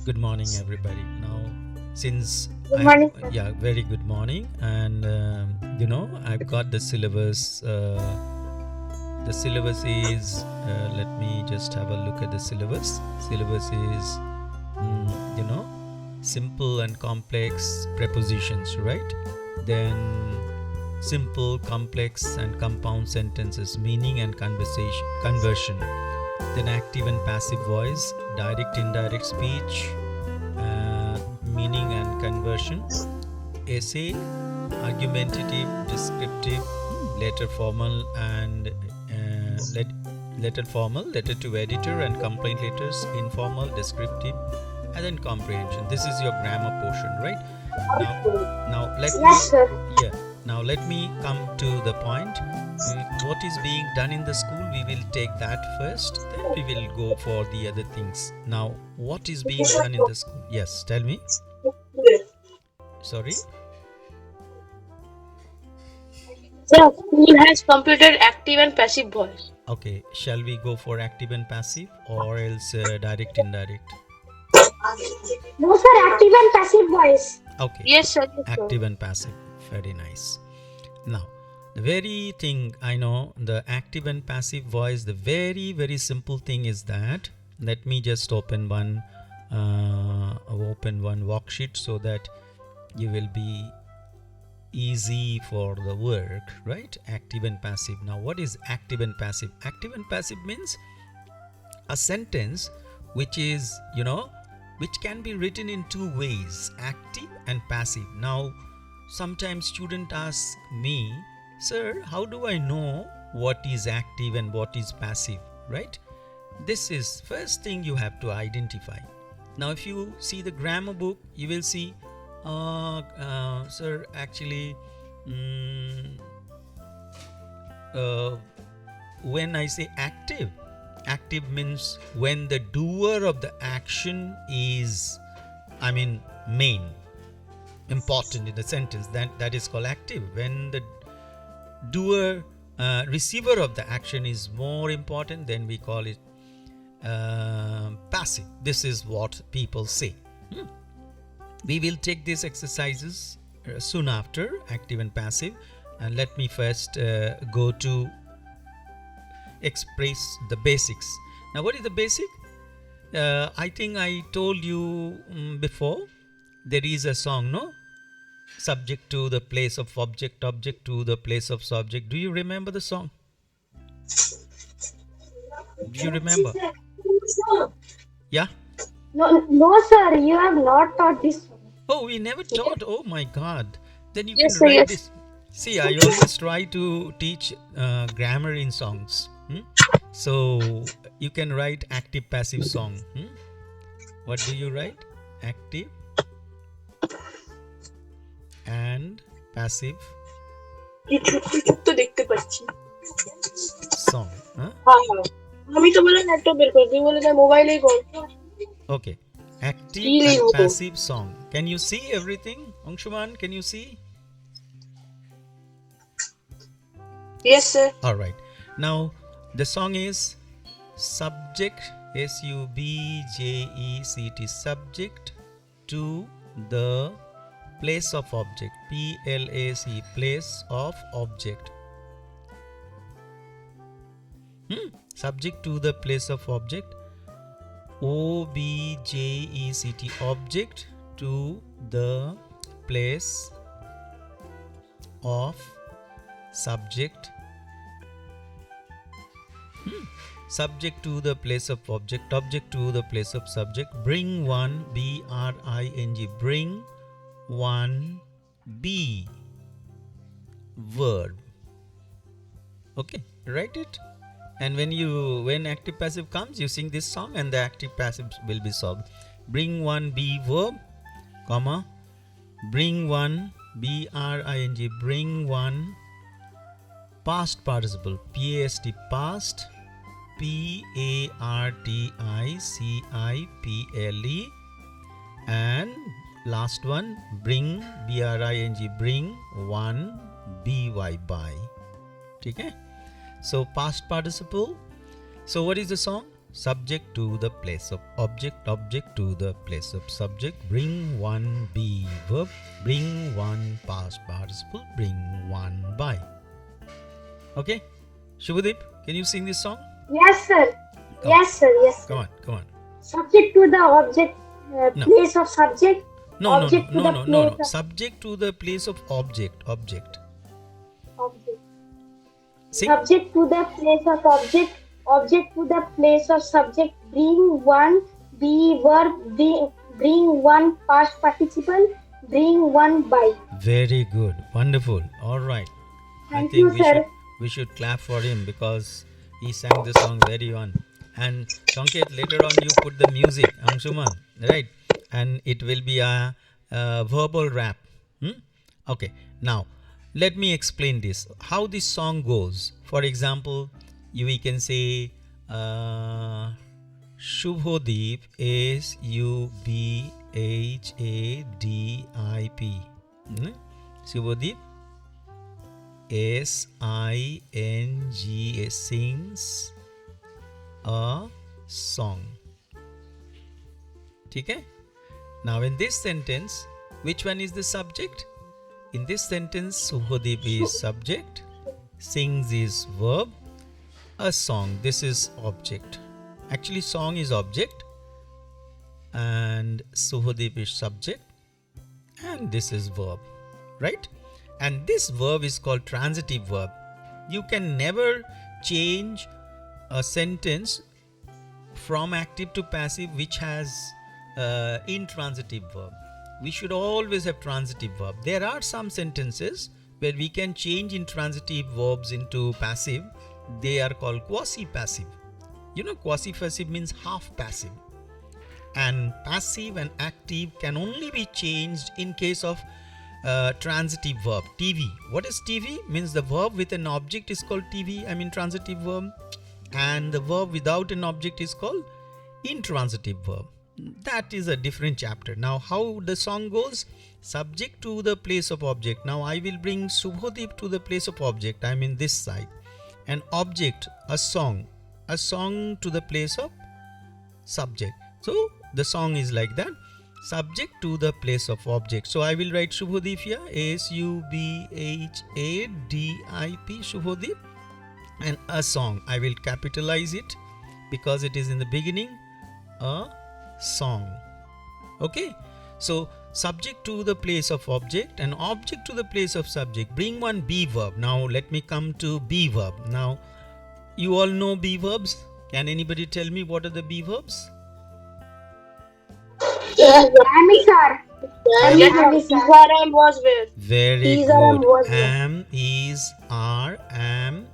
Good morning, everybody. Now, since Good morning, sir. yeah, very good morning, and I've got the syllabus. The syllabus is. Let me just have a look at the syllabus. Syllabus is, you know, simple and complex prepositions, right? Then simple, complex, and compound sentences, meaning and conversion. Then active and passive voice, direct, indirect speech, meaning and conversion, essay, argumentative, descriptive, letter formal and letter formal, letter to editor and complaint letters, informal, descriptive, and then comprehension. This is your grammar portion, right? Now, now let me Yes, sir. yeah. Now let me come to the point. What is being done in the school? We will take that first. Then we will go for the other things. Now, what is being done in the school? Yes, tell me. Sorry. Sir, school has completed active and passive voice. Okay. Shall we go for active and passive, or else direct, indirect? No, sir, active and passive voice. Okay. Yes, sir. Yes, sir. Active and passive. Very nice. Now, the very thing I know, the active and passive voice, the very, very simple thing is that, let me just open one worksheet so that you will be easy for the work, right? Active and passive. Now, what is active and passive? Active and passive means a sentence which is, which can be written in two ways, active and passive. Now, sometimes student asks me, sir, how do I know what is active and what is passive, right? This is first thing you have to identify. Now, if you see the grammar book, you will see, sir, actually, when I say active means when the doer of the action is, main, important in the sentence, that is called active. When the doer, receiver of the action is more important, then we call it passive. This is what people say. We will take these exercises soon after, active and passive, and let me first go to express the basics. Now, what is the basic? I think I told you before, there is a song, no? Subject to the place of object, object to the place of subject. Do you remember the song? Do you remember? Yeah? No, no, sir, you have not taught this. Oh, we never taught. Oh my God. Then you can Yes, sir. write Yes. this. See, I always try to teach grammar in songs. So you can write active passive song. What do you write? Active and passive তো দেখতে পাচ্ছি song. হ্যাঁ আমি তো বলে laptop বের করে তুই বলে তাই মোবাইলেই কর Okay. Active and passive song. Can you see everything? Angshuman, can you see? Yes, sir. All right. Now, the song is subject, subject, subject to the place of object, place, place of object. Subject to the place of object, object, object to the place of subject, subject to the place of object, object to the place of subject. Bring one, bring, bring one, be, verb. Okay, write it. And when active passive comes, you sing this song and the active passive will be solved. Bring one, be, verb, comma, bring one, bring, bring one, past participle, past, past, particle, and last one, bring, bring one, by, by. Okay? So past participle. So what is the song? subject to the place of object, object to the place of subject, bring one, be verb, bring one, past participle, bring one, by. Okay, Shubhadeep, can you sing this song? Yes, sir. Come Yes, sir. Yes, Come sir. on, come on. Subject to the object, No. place of subject. No, Object to the place of Subject to the place of object, object. object. Sing. Subject to the place of object. Object to the place of subject. Bring one, be verb. Bring one, past participle. Bring one, by. Very good, wonderful. All right. Thank I think you, sir. we should clap for him because he sang the song very on. And Sanket, later on you put the music, Anshuman, right? And it will be a verbal rap. Okay, now let me explain this. How this song goes. For example, we can say Shubhodip, Subhadip. Shubhodip, S-I-N-G-A, sings a song. Okay? Now in this sentence, which one is the subject? In this sentence, Subhadip is subject, sings is verb, a song, this is object. Actually, song is object and Subhadip is subject and this is verb, right? And this verb is called transitive verb. You can never change a sentence from active to passive which has intransitive verb. We should always have transitive verb. There are some sentences where we can change intransitive verbs into passive. They are called quasi-passive. You know, quasi-passive means half passive. And passive and active can only be changed in case of transitive verb. TV. What is TV? Means the verb with an object is called TV. I mean transitive verb. And the verb without an object is called intransitive verb. That is a different chapter. Now how the song goes? Subject to the place of object. Now I will bring Subhadip to the place of object. I mean this side. And object, a song to the place of subject. So the song is like that. Subject to the place of object. So I will write Shubhodip here, S-U-B-H-A-D-I-P, Shubhodip, and a song. I will capitalize it because it is in the beginning, a song. Okay, so subject to the place of object and object to the place of subject. Bring one be verb. Now let me come to be verb. Now you all know be verbs. Can anybody tell me what are the be verbs? Am is are. Am is are and was were. Very Is are and good. was were. Am, is, are, am,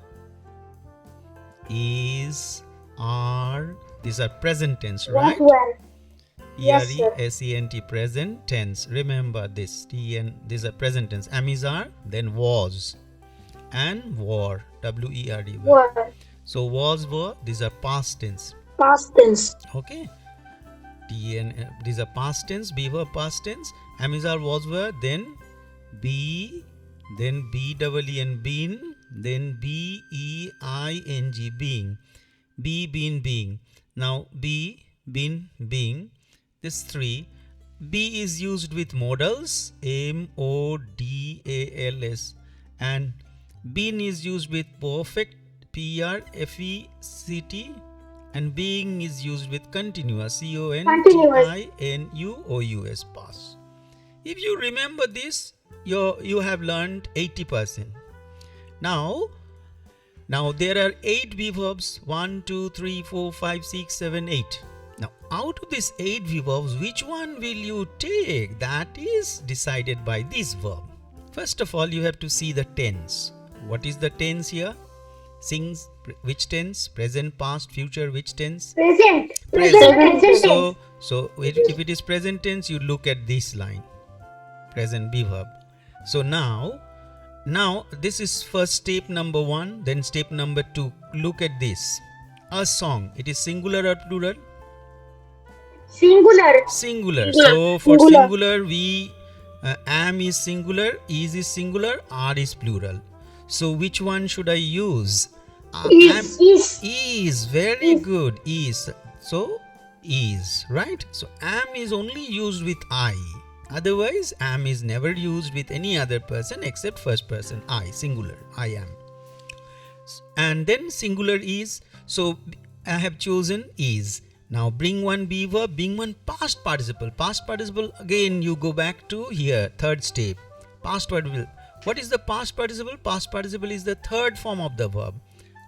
is, are. These are present tense, right? Was were. Yes, sir. E-R-E-S-E-N-T, present tense. Remember this. These are present tense. Am, is, are, then was, and were. W-E-R-D. Were. So was, were. These are past tense. Past tense. Okay. These are past tense. Be verb past tense. Am, is, are, was, were. Then be. Then B-E-E-N, been. Then B-E-I-N-G, being. Be, been, being. Now be, been, being. This three. Be is used with modals, M-O-D-A-L-S, and been is used with perfect, P-R-F-E-C-T, and being is used with continuous, C-O-N-T-I-N-U-O-U-S, past. If you remember this, you have learned 80%. Now there are 8 be verbs, 1, 2, 3, 4, 5, 6, 7, 8. Now, out of these 8 be verbs, which one will you take? That is decided by this verb. First of all, you have to see the tense. What is the tense here? Sings, which tense? Present, past, future, which tense? Present. Present. tense. So if it is present tense, you look at this line. Present be verb. So now this is first step number 1, then step number 2. Look at this. A song. It is singular or plural? Singular. So for singular, we am is singular, is singular, are is plural. So which one should I use? Is very Is. good. Is. So is, right? So am is only used with I. Otherwise, am is never used with any other person except first person I, singular. I am. And then singular is. So I have chosen is. Now bring one be verb, bring one past participle. Past participle, again you go back to here, third step. Past participle. What is the past participle? Past participle is the third form of the verb.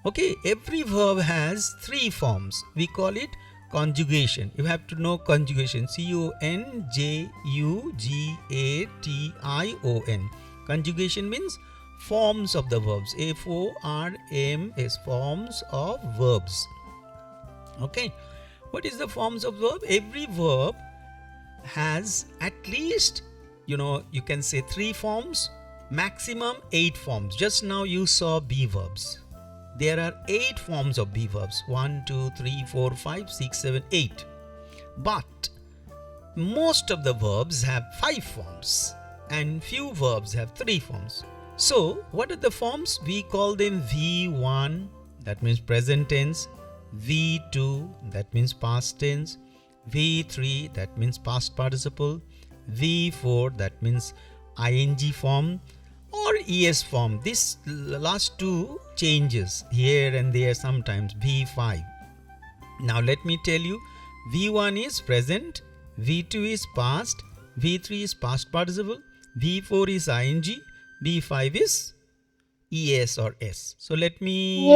Okay, every verb has three forms. We call it conjugation. You have to know conjugation. conjugation. Conjugation means forms of the verbs. FORMS, forms of verbs. Okay, what is the forms of verb? Every verb has at least, you can say 3 forms, maximum 8 forms. Just now you saw be verbs. There are 8 forms of be verbs. 1, 2, 3, 4, 5, 6, 7, 8. But most of the verbs have 5 forms and few verbs have 3 forms. So what are the forms? We call them V1, that means present tense. V2, that means past tense. V3, that means past participle. V4, that means ing form or es form. This last 2 changes here and there sometimes. V5. Now let me tell you, V1 is present, V2 is past, V3 is past participle, V4 is ing, V5 is es or s. So let me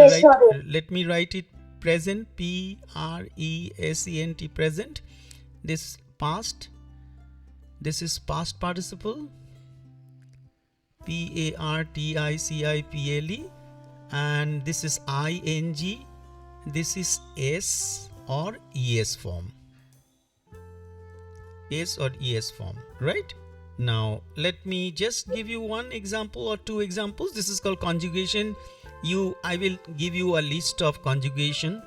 write it present, present, present. This past, this is past participle, particle, and this is ing, this is s or es form. S or es form, right? Now let me just give you one example or 2 examples. This is called conjugation. I will give you a list of conjugation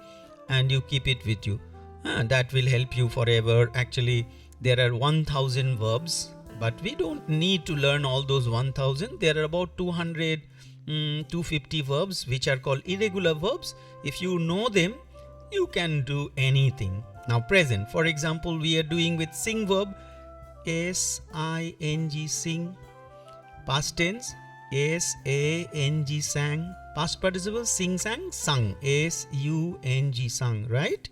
and you keep it with you. That will help you forever. Actually, there are 1000 verbs, but we don't need to learn all those 1000. There are about 200, 250 verbs which are called irregular verbs. If you know them, you can do anything. Now present, for example, we are doing with sing verb, S-I-N-G, sing. Past tense, S-A-N-G, sang. Past participle, sing, sang, sung. S-U-N-G, sung, right?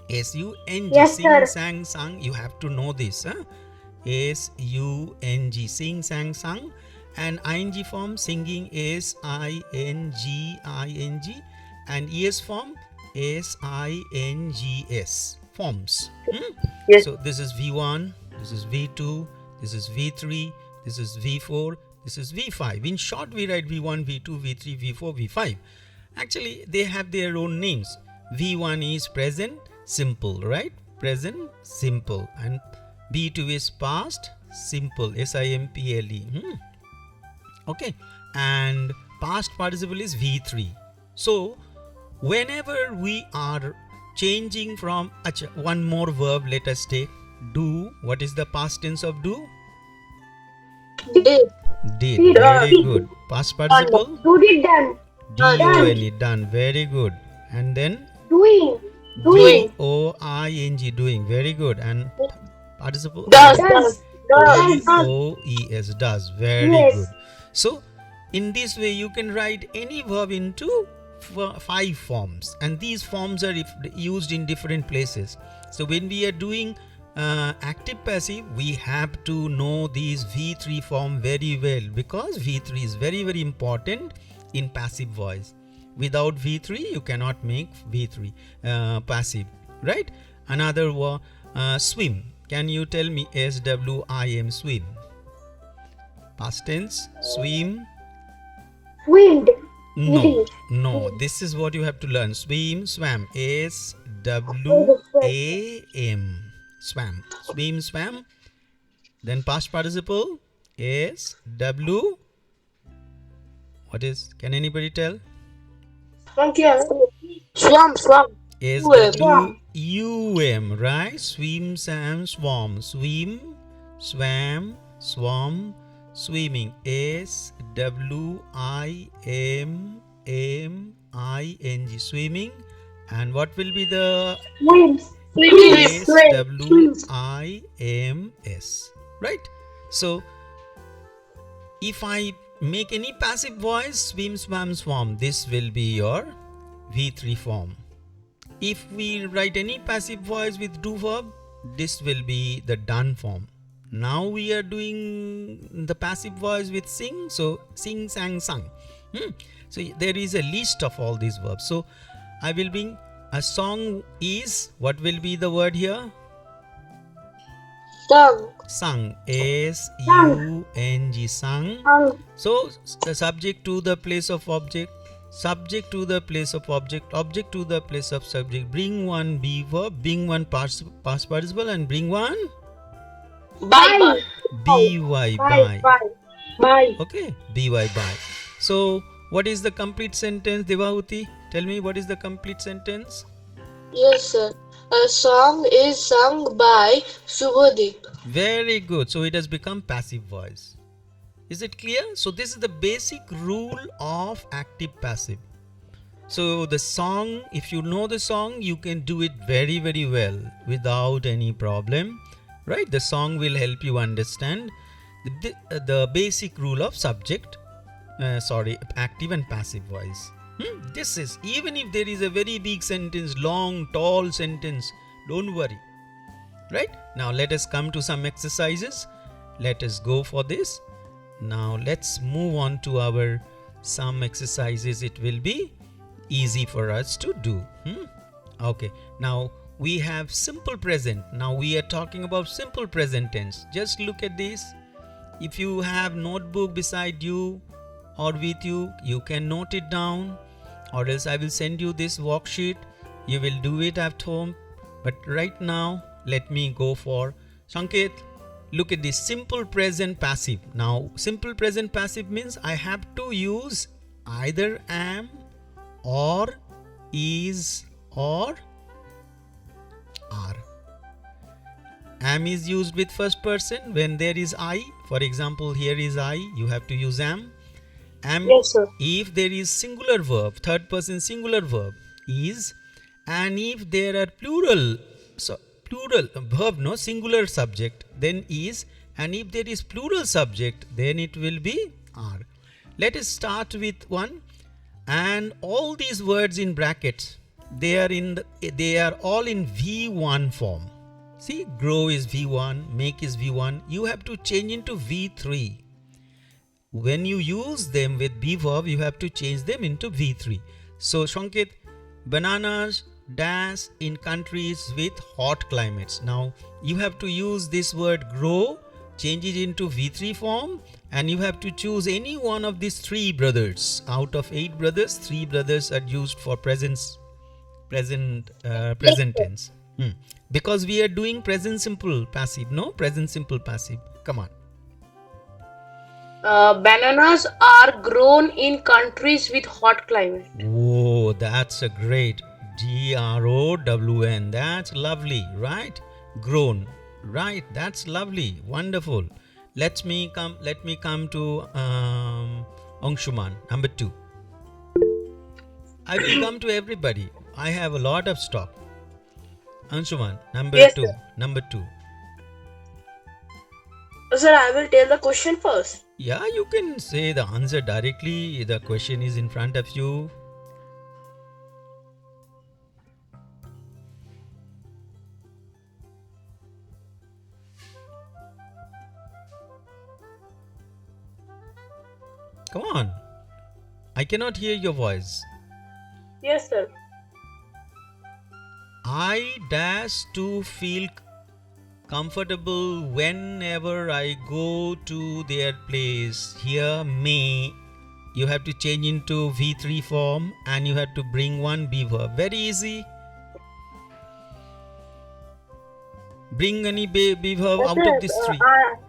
S-U-N-G, Yes, sing, sir. sang, sung. You have to know this. S-U-N-G, sing, sang, sung. And ing form, singing, S-I-N-G-I-N-G. And es form, S-I-N-G-S. Forms. Yes. So this is V1, this is V2, this is V3, this is V4, this is V5. In short, we write V1, V2, V3, V4, V5. Actually, they have their own names. V1 is present simple, right? Present simple. And V2 is past simple, S-I-M-P-L-E. Okay. And past participle is V3. So whenever we are changing from one more verb, let us take do. What is the past tense of do? Did. Did. Very good. Past participle? Did, done. D-O-N-E, done. Very good. And then Doing. D-O-I-N-G, doing. Very good. And participle? Does. D-O-E-S, does. Very Yes. good. So in this way you can write any verb into 5 forms, and these forms are used in different places. So when we are doing active passive, we have to know these V3 form very well, because V3 is very, very important in passive voice. Without V3 you cannot make V3 passive, right? Another word, swim. Can you tell me? S-W-I-M, swim. Past tense, swim. Swimmed. No, this is what you have to learn. Swim, swam. S-W-A-M, swam. Swim, swam. Then past participle, S-W. What is? Can anybody tell? Swam. S-W-U-M, right? Swim, swam, swam. Swim, swam, swam, swimming. S-W-I-M-M-M. swimming. And what will be the Swims. Swims. SWIMS, right? So if I make any passive voice, swim, swam, swam, this will be your V3 form. If we write any passive voice with do verb, this will be the done form. Now we are doing the passive voice with sing, so sing, sang, sung. So there is a list of all these verbs. So I will bring a song is, what will be the word here? Sung. Sung. S-U-N-G, sung. So the subject to the place of object, subject to the place of object, object to the place of subject. Bring one be verb, bring one past participle, and bring one Bye. by. Bye. Okay, by. So what is the complete sentence, Devahuti? Tell me, what is the complete sentence? Yes, sir. A song is sung by Shubhadeep. Very good. So it has become passive voice. Is it clear? So this is the basic rule of active passive. So the song, if you know the song, you can do it very, very well without any problem, right? The song will help you understand the basic rule of subject, active and passive voice. This is, even if there is a very big sentence, long, tall sentence, don't worry, right? Now let us come to some exercises. Let us go for this. Now let's move on to our some exercises. It will be easy for us to do. Okay, now we have simple present. Now we are talking about simple present tense. Just look at this. If you have notebook beside you or with you, you can note it down, or else I will send you this worksheet. You will do it at home. But right now, let me go for Sanket. Look at this simple present passive. Now, simple present passive means I have to use either am or is or are. Am is used with first person when there is I. For example, here is I. You have to use am. Am, Yes, sir. if there is singular verb, third person singular verb, is. And if there are plural verb, no, singular subject, then is. And if there is plural subject, then it will be are. Let us start with one. And all these words in brackets, they are all in V1 form. See, grow is V1, make is V1. You have to change into V3. When you use them with be verb, you have to change them into V3. So Shankit, bananas dash in countries with hot climates. Now you have to use this word grow, change it into V3 form, and you have to choose any one of these three brothers. Out of 8 brothers, 3 brothers are used for present tense. Because we are doing present simple passive, no? Present simple passive. Come on. Bananas are grown in countries with hot climate. Oh, that's a great GROWN. That's lovely, right? Grown, right? That's lovely, wonderful. Let me come to Angshuman, number 2. I will come to everybody. I have a lot of stock. Anshuman, number Yes, 2. sir. Number 2. Sir, I will tell the question first. Yeah, you can say the answer directly. The question is in front of you. Come on. I cannot hear your voice. Yes, sir. I dash to feel comfortable whenever I go to their place. Here, may, you have to change into V3 form and you have to bring one be verb. Very easy. Bring any be verb out of these 3.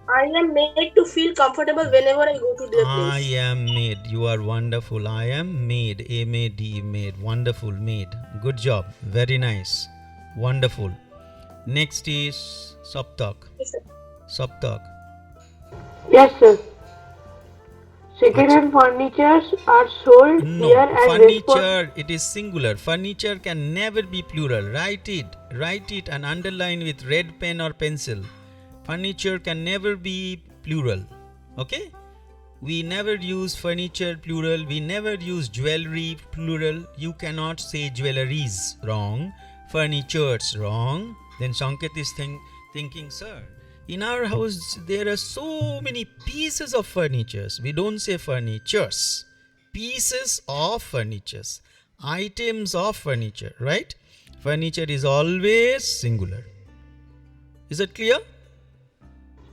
I am made to feel comfortable whenever I go to their I place. am made. You are wonderful. I am made. M-A-D, made. Wonderful, made. Good job. Very nice. Wonderful. Next is Saptak. Yes, sir. Saptak. Yes, sir. Second-hand furnitures are sold here No, at furniture, it is singular. Furniture can never be plural. Write it and underline with red pen or pencil. Furniture can never be plural. Okay? We never use furniture plural. We never use jewelry plural. You cannot say jewelries, wrong. Furnitures, wrong. Then Sanket is thinking, sir, in our house there are so many pieces of furnitures. We don't say furnitures. Pieces of furnitures. Items of furniture, right? Furniture is always singular. Is it clear?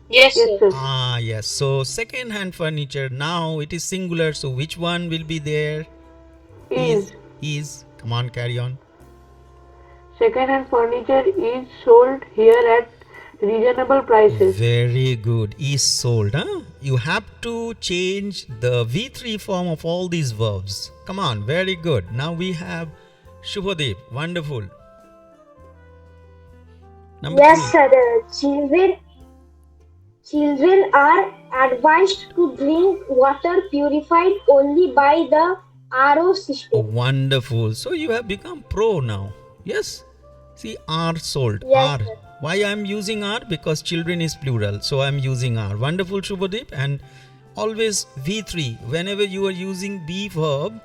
Yes, Yes, sir. sir. Yes. So second hand furniture, now it is singular. So which one will be there? Is. Come on, carry on. Second-hand furniture is sold here at reasonable prices. Very good. Is sold, huh? You have to change the V3 form of all these verbs. Come on, very good. Now we have Shubhadeep. Wonderful. Number Yes, 3. sir. Children are advised to drink water purified only by the RO system. Wonderful. So you have become pro now. Yes. See, are sold. Yes, Are. sir. Why I am using are? Because children is plural. So I am using are. Wonderful, Shubhadeep. And always V3. Whenever you are using be verb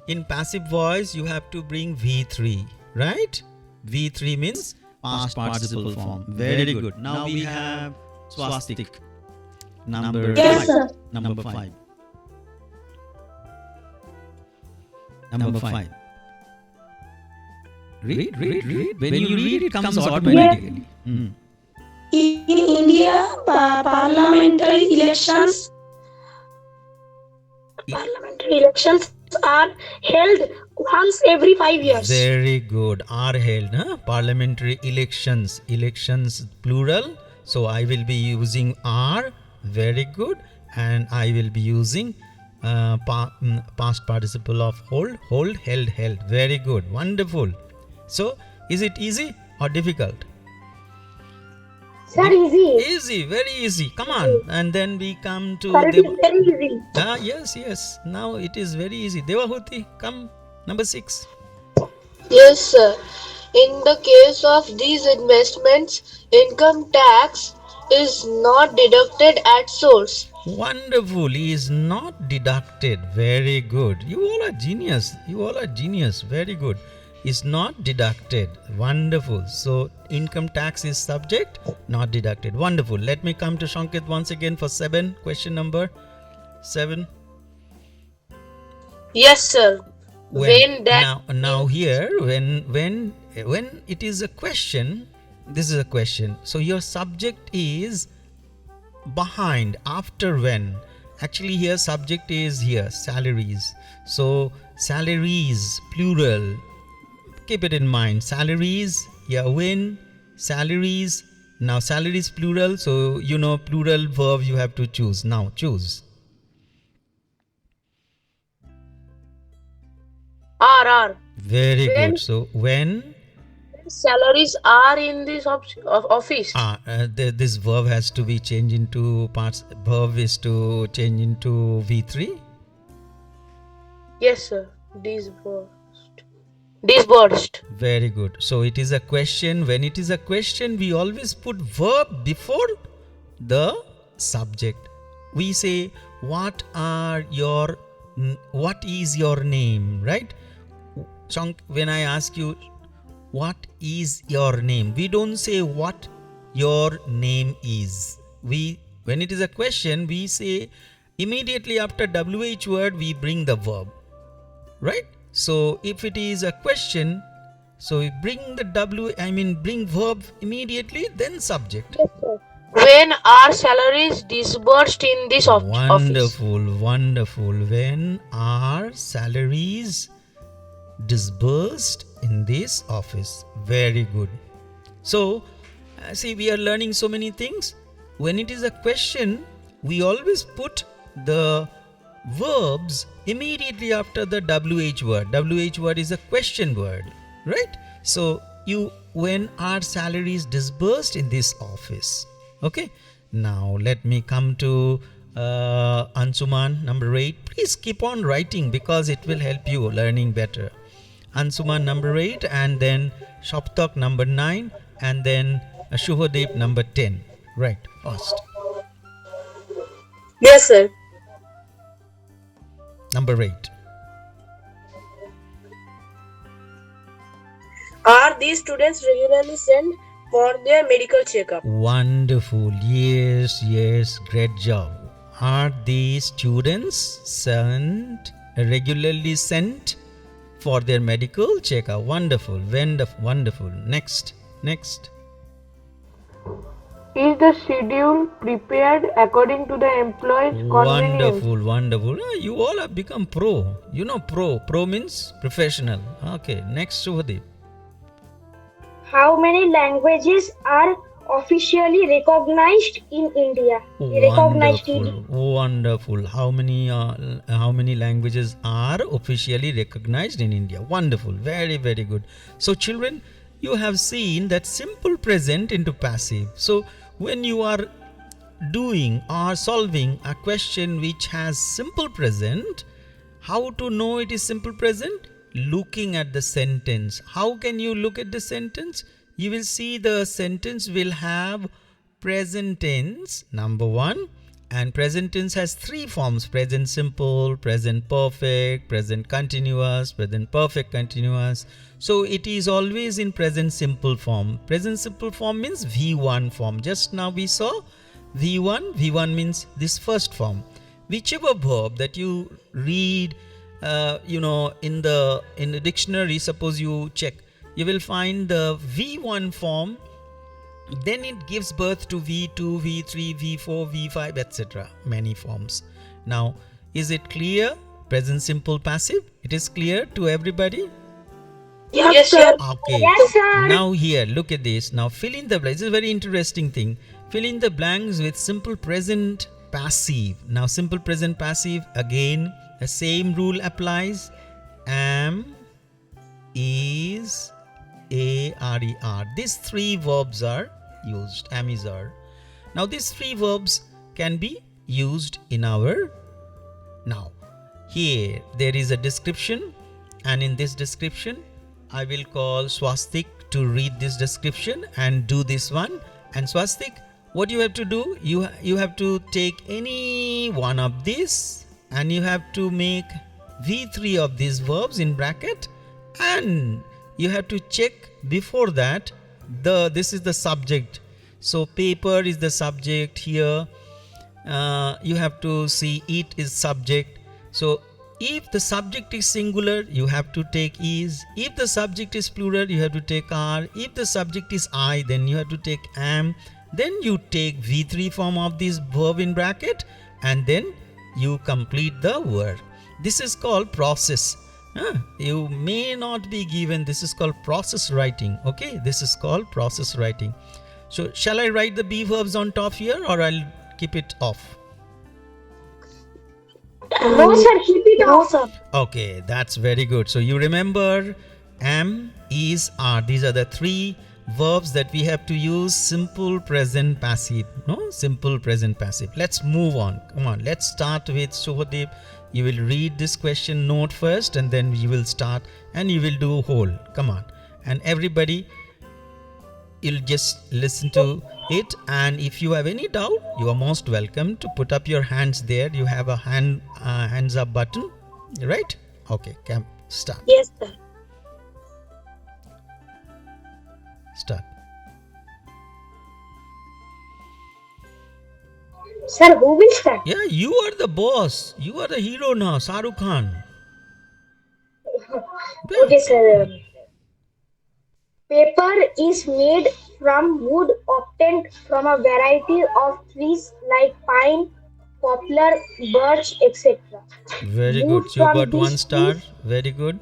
in passive voice, you have to bring V3. Right? V3 means Past participle form. Very good. Now we have swastik. Number Yes, 5. sir. Number 5. Number 5. Read. When you read, it comes automatically. In India, parliamentary elections are held once every 5 years. very good. Are held. Huh? Parliamentary elections. Elections plural. So I will be using are. Very good. And I will be using past participle of hold, held. Very good. Wonderful. So is it easy or difficult? Sir, easy. Easy, very easy. Come on. And then we come to Sir, it is very easy. yes. Now it is very easy. Devahuti, come. Number 6. Yes, sir. In the case of these investments, income tax is not deducted at source. Wonderful. He is not deducted. Very good. You all are genius. Very good. Is not deducted. Wonderful. So income tax is subject, not deducted. Wonderful. Let me come to Shankit once again for 7. Question number 7. Yes, sir. When that Now here when it is a question, this is a question. So your subject is behind, after when. Actually here subject is here salaries. So salaries plural. Keep it in mind. Salaries, when, salaries. Now salaries plural, so plural verb you have to choose. Now choose. are Very When- good. So when salaries are in this office. this verb has to be changed into parts. Verb is to change into V3. Yes, sir. Disbursed. Very good. So it is a question. When it is a question, we always put verb before the subject. We say, what is your name, right? Chunk, when I ask you, what is your name? We don't say what your name is. When it is a question, we say immediately after WH word, we bring the verb, right? So if it is a question, so we bring bring verb immediately, then subject. When are salaries disbursed in this office? Wonderful. When are salaries disbursed in this office? Very good. So see, we are learning so many things. When it is a question, we always put the verbs immediately after the WH word. WH word is a question word, right? So when are salaries disbursed in this office? Okay. Now let me come to Ansuman, number 8. Please keep on writing because it will help you learning better. Ansuman, number 8, and then Shoptak, number 9, and then Shubhadeep, number 10. Right, fast. Yes, sir. Number 8. Are these students regularly sent for their medical checkup? Wonderful. Yes, great job. Are these students regularly sent for their medical checkup? Wonderful. Next. Is the schedule prepared according to the employee's convenience? Wonderful. You all have become pro. You know pro. Pro means professional. Okay, next, Shubhadeep. How many languages are officially recognized in India? Wonderful. How many languages are officially recognized in India? Wonderful. Very, very good. So children, you have seen that simple present into passive. So when you are doing or solving a question which has simple present, how to know it is simple present? Looking at the sentence. How can you look at the sentence? You will see the sentence will have present tense, number 1, and present tense has 3 forms: present simple, present perfect, present continuous, present perfect continuous. So it is always in present simple form. Present simple form means V1 form. Just now we saw V1. V1 means this first form. Whichever verb that you read, in the dictionary, suppose you check, you will find the V1 form, then it gives birth to V2, V3, V4, V5, etc. Many forms. Now, is it clear? Present simple passive? It is clear to everybody? Yes, sir. Okay. Yes, sir. Now here, look at this. Now fill in the blanks. This is a very interesting thing. Fill in the blanks with simple present passive. Now simple present passive, again, the same rule applies. Am, is, are. These 3 verbs are used. Am, is, are. Now these 3 verbs can be used in our. Now here there is a description, and in this description I will call Swastik to read this description and do this one. And Swastik, what you have to do, you have to take any one of these and you have to make V3 of these verbs in bracket, and you have to check before that this is the subject. So paper is the subject here. You have to see it is subject. So if the subject is singular, you have to take is. If the subject is plural, you have to take are. If the subject is I, then you have to take am. Then you take V3 form of this verb in bracket, and then you complete the word. This is called process. You may not be given. This is called process writing. Okay, this is called process writing. So shall I write the be verbs on top here, or I'll keep it off? No, sir, keep it off. sir. Okay, that's very good. So you remember am, is, are. These are the 3 verbs that we have to use. Simple present passive. No, simple present passive. Let's move on. Come on, let's start with Shubhadeep. You will read this question note first, and then you will start and you will do whole. Come on. And everybody, you'll just listen to it, and if you have any doubt, you are most welcome to put up your hands there. You have a hands up button, right? Okay, start. Yes, sir. Start. Sir, who will start? Yeah, you are the boss. You are the hero now, Shahrukh Khan. Okay, sir. Paper is made from wood obtained from a variety of trees like pine, poplar, birch, etc. Very Wood good. So you from got these 1 star. trees- Very good.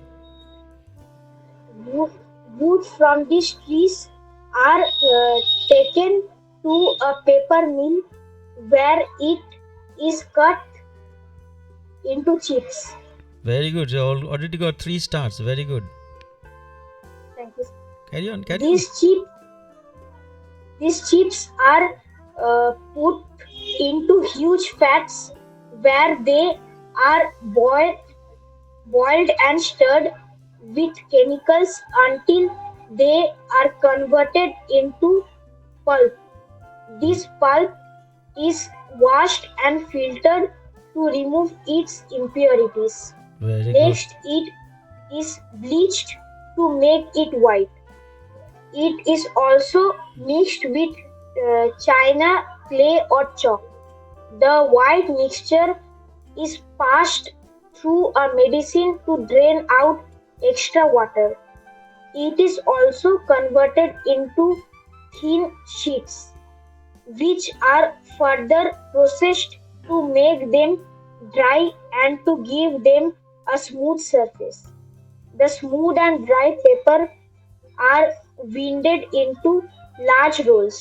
Wood from these trees are taken to a paper mill where it is cut into chips. Very good. You already got 3 stars. Very good. Thank you. Carry on. These chips are put into huge fats where they are boiled and stirred with chemicals until they are converted into pulp. This pulp is washed and filtered to remove its impurities. Very good. Next, it is bleached to make it white. It is also mixed with china, clay, or chalk. The white mixture is passed through a medicine to drain out extra water. It is also converted into thin sheets, which are further processed to make them dry and to give them a smooth surface. The smooth and dry paper are winded into large rolls.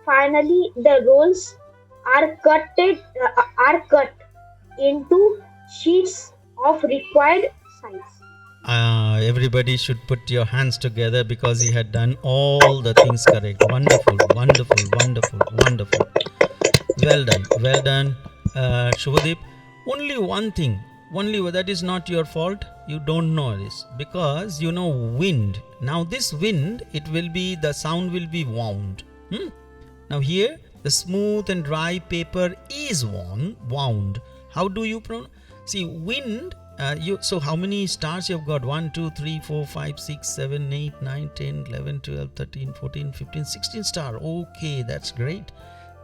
Finally, the rolls are cut into sheets of required size. Everybody should put your hands together because he had done all the things correct. Wonderful, wonderful, wonderful, wonderful. Well done, Shubhadeep. Only one thing, that is not your fault. You don't know this because you know wind. Now this wind, the sound will be wound. Now here, the smooth and dry paper is wound. How do you pronounce? See, wind. So how many stars you have got? 1, 2, 3, 4, 5, 6, 7, 8, 9, 10, 11, 12, 13, 14, 15, 16 star. Okay, that's great.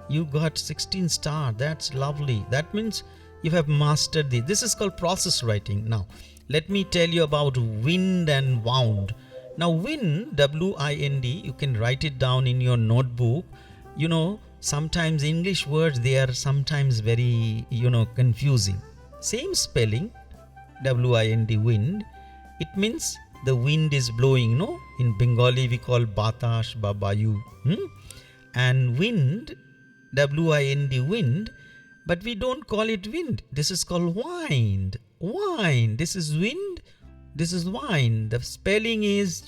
You got 16 star. That's lovely. That means you have mastered this. This is called process writing. Now, let me tell you about wind and wound. Now, wind, W-I-N-D, you can write it down in your notebook. You know, sometimes English words, they are sometimes very, confusing. Same spelling, W-I-N-D, wind. It means the wind is blowing, no? In Bengali, we call batash ba bayu. And wind, W-I-N-D, wind, but we don't call it wind. This is called wind. Wind. This is wind. This is wind. The spelling is,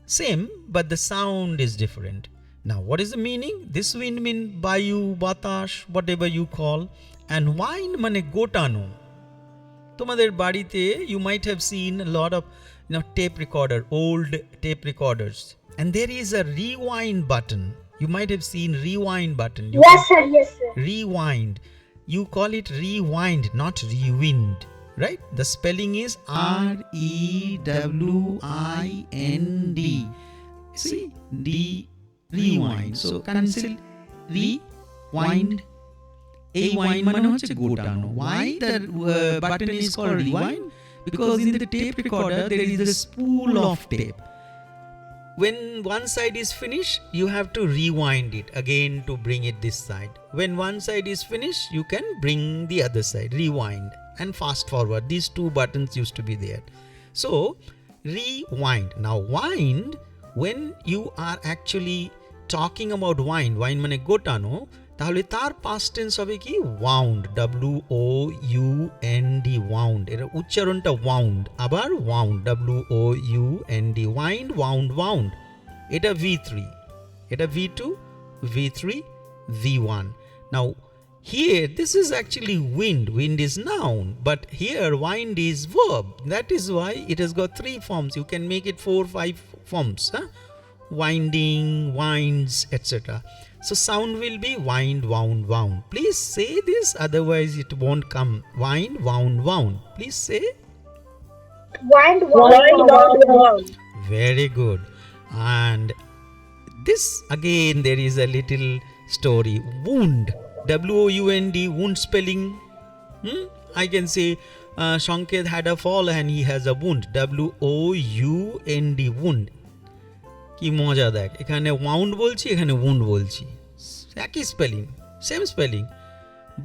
same, but the sound is different. Now, what is the meaning? This wind means bayu, batash, whatever you call. And wind mane gotano. তোমাদের বাড়িতে you might have seen a lot of tape recorder, old tape recorders, and there is a rewind button. You might have seen rewind button. Yes, sir. Rewind. You call it rewind, not rewind, right? The spelling is R-E-W-I-N-D. See, D, rewind. So cancel rewind. A wind মানে হচ্ছে গোটানো. Why the button is called rewind? Because in the tape recorder there is a spool of tape. When one side is finished, you have to rewind it again to bring it this side. When one side is finished, you can bring the other side, rewind and fast forward. These two buttons used to be there. So, rewind. Now, wind, when you are actually talking about wind মানে গোটানো, তাহলে তার past tense হবে কি wound, W-O-U-N-D, wound. এর উচ্চারণটা wound, আবার wound, W-O-U-N-D, wind, wound. এটা V3, এটা V2, V3, V1. Now here this is actually wind is noun, but here wind is verb. That is why it has got 3 forms. You can make it 4, 5 forms, winding, winds, etc. So sound will be wind, wound. Please say this, otherwise it won't come. Wind, wound. Please say. Wind, wound. Very good. And this again, there is a little story. Wound, W-O-U-N-D, wound spelling. I can say Shanked had a fall and he has a wound. W-O-U-N-D, wound. কি মজা দেখ, এখানে wound বলছি, এখানে wound বলছি, একই spelling, same spelling,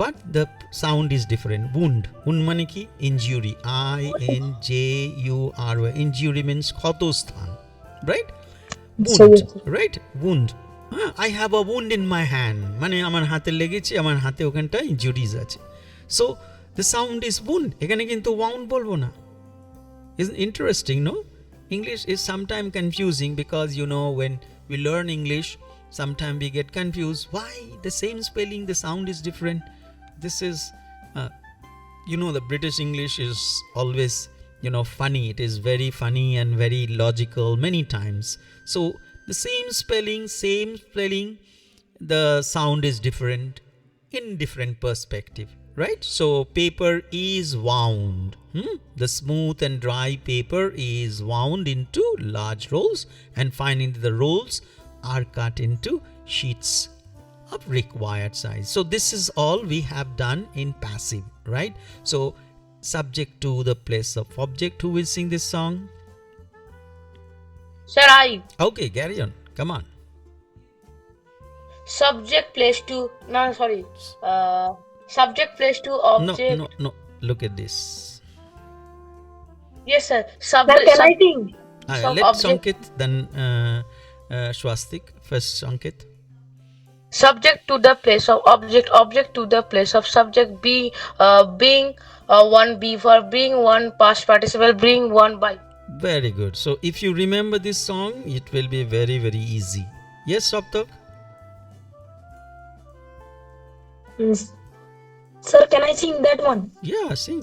but the sound is different. wound মানে কি? Injury, I-N-J-U-R-Y. ইনজুরি মিনস ক্ষত স্থান, right? wound. I have a wound in my hand, মানে আমার হাতে লেগেছে, আমার হাতে ওখানটা ইনজুরিজ আছে. So the sound is wound. এখানে কিন্তু wound বলবো না. Is interesting, no? English is sometimes confusing because when we learn English, Sometimes we get confused. Why the same spelling, the sound is different? This is, the British English is always, funny. It is very funny and very logical many times. So the same spelling, the sound is different in different perspective, right? So paper is wound. The smooth and dry paper is wound into large rolls, and finally the rolls are cut into sheets of required size. So this is all we have done in passive, right? So subject to the place of object. Who will sing this song? Sir, I. Okay, carry on. Come on. Subject place to. No, sorry. Subject place to object. No. Look at this. Yes, sir. Sir, can I sing? Let Sankit, then Swastik. First Sankit. Subject to the place of object. Object to the place of subject. Being one be for being one past participle. Being one by. Very good. So if you remember this song, it will be very, very easy. Yes, Saptak? Sir, can I sing that one? Yeah, sing.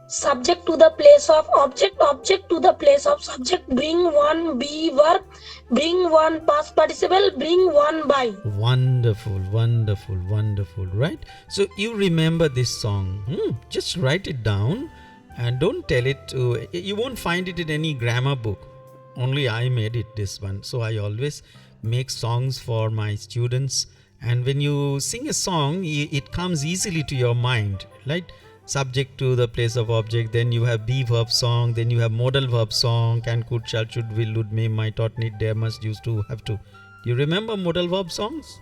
Subject to the place of object. Object to the place of subject. Bring one be verb. Bring one past participle. Bring one by. Wonderful, right? So you remember this song. Just write it down and don't tell it to, you won't find it in any grammar book. Only I made it, this one. So I always make songs for my students. And when you sing a song, it comes easily to your mind, right? Subject to the place of object, then you have be verb song, then you have modal verb song, can, could, shall, should, will, would, may, might, ought, need, dare, must, used to, have to. You remember modal verb songs?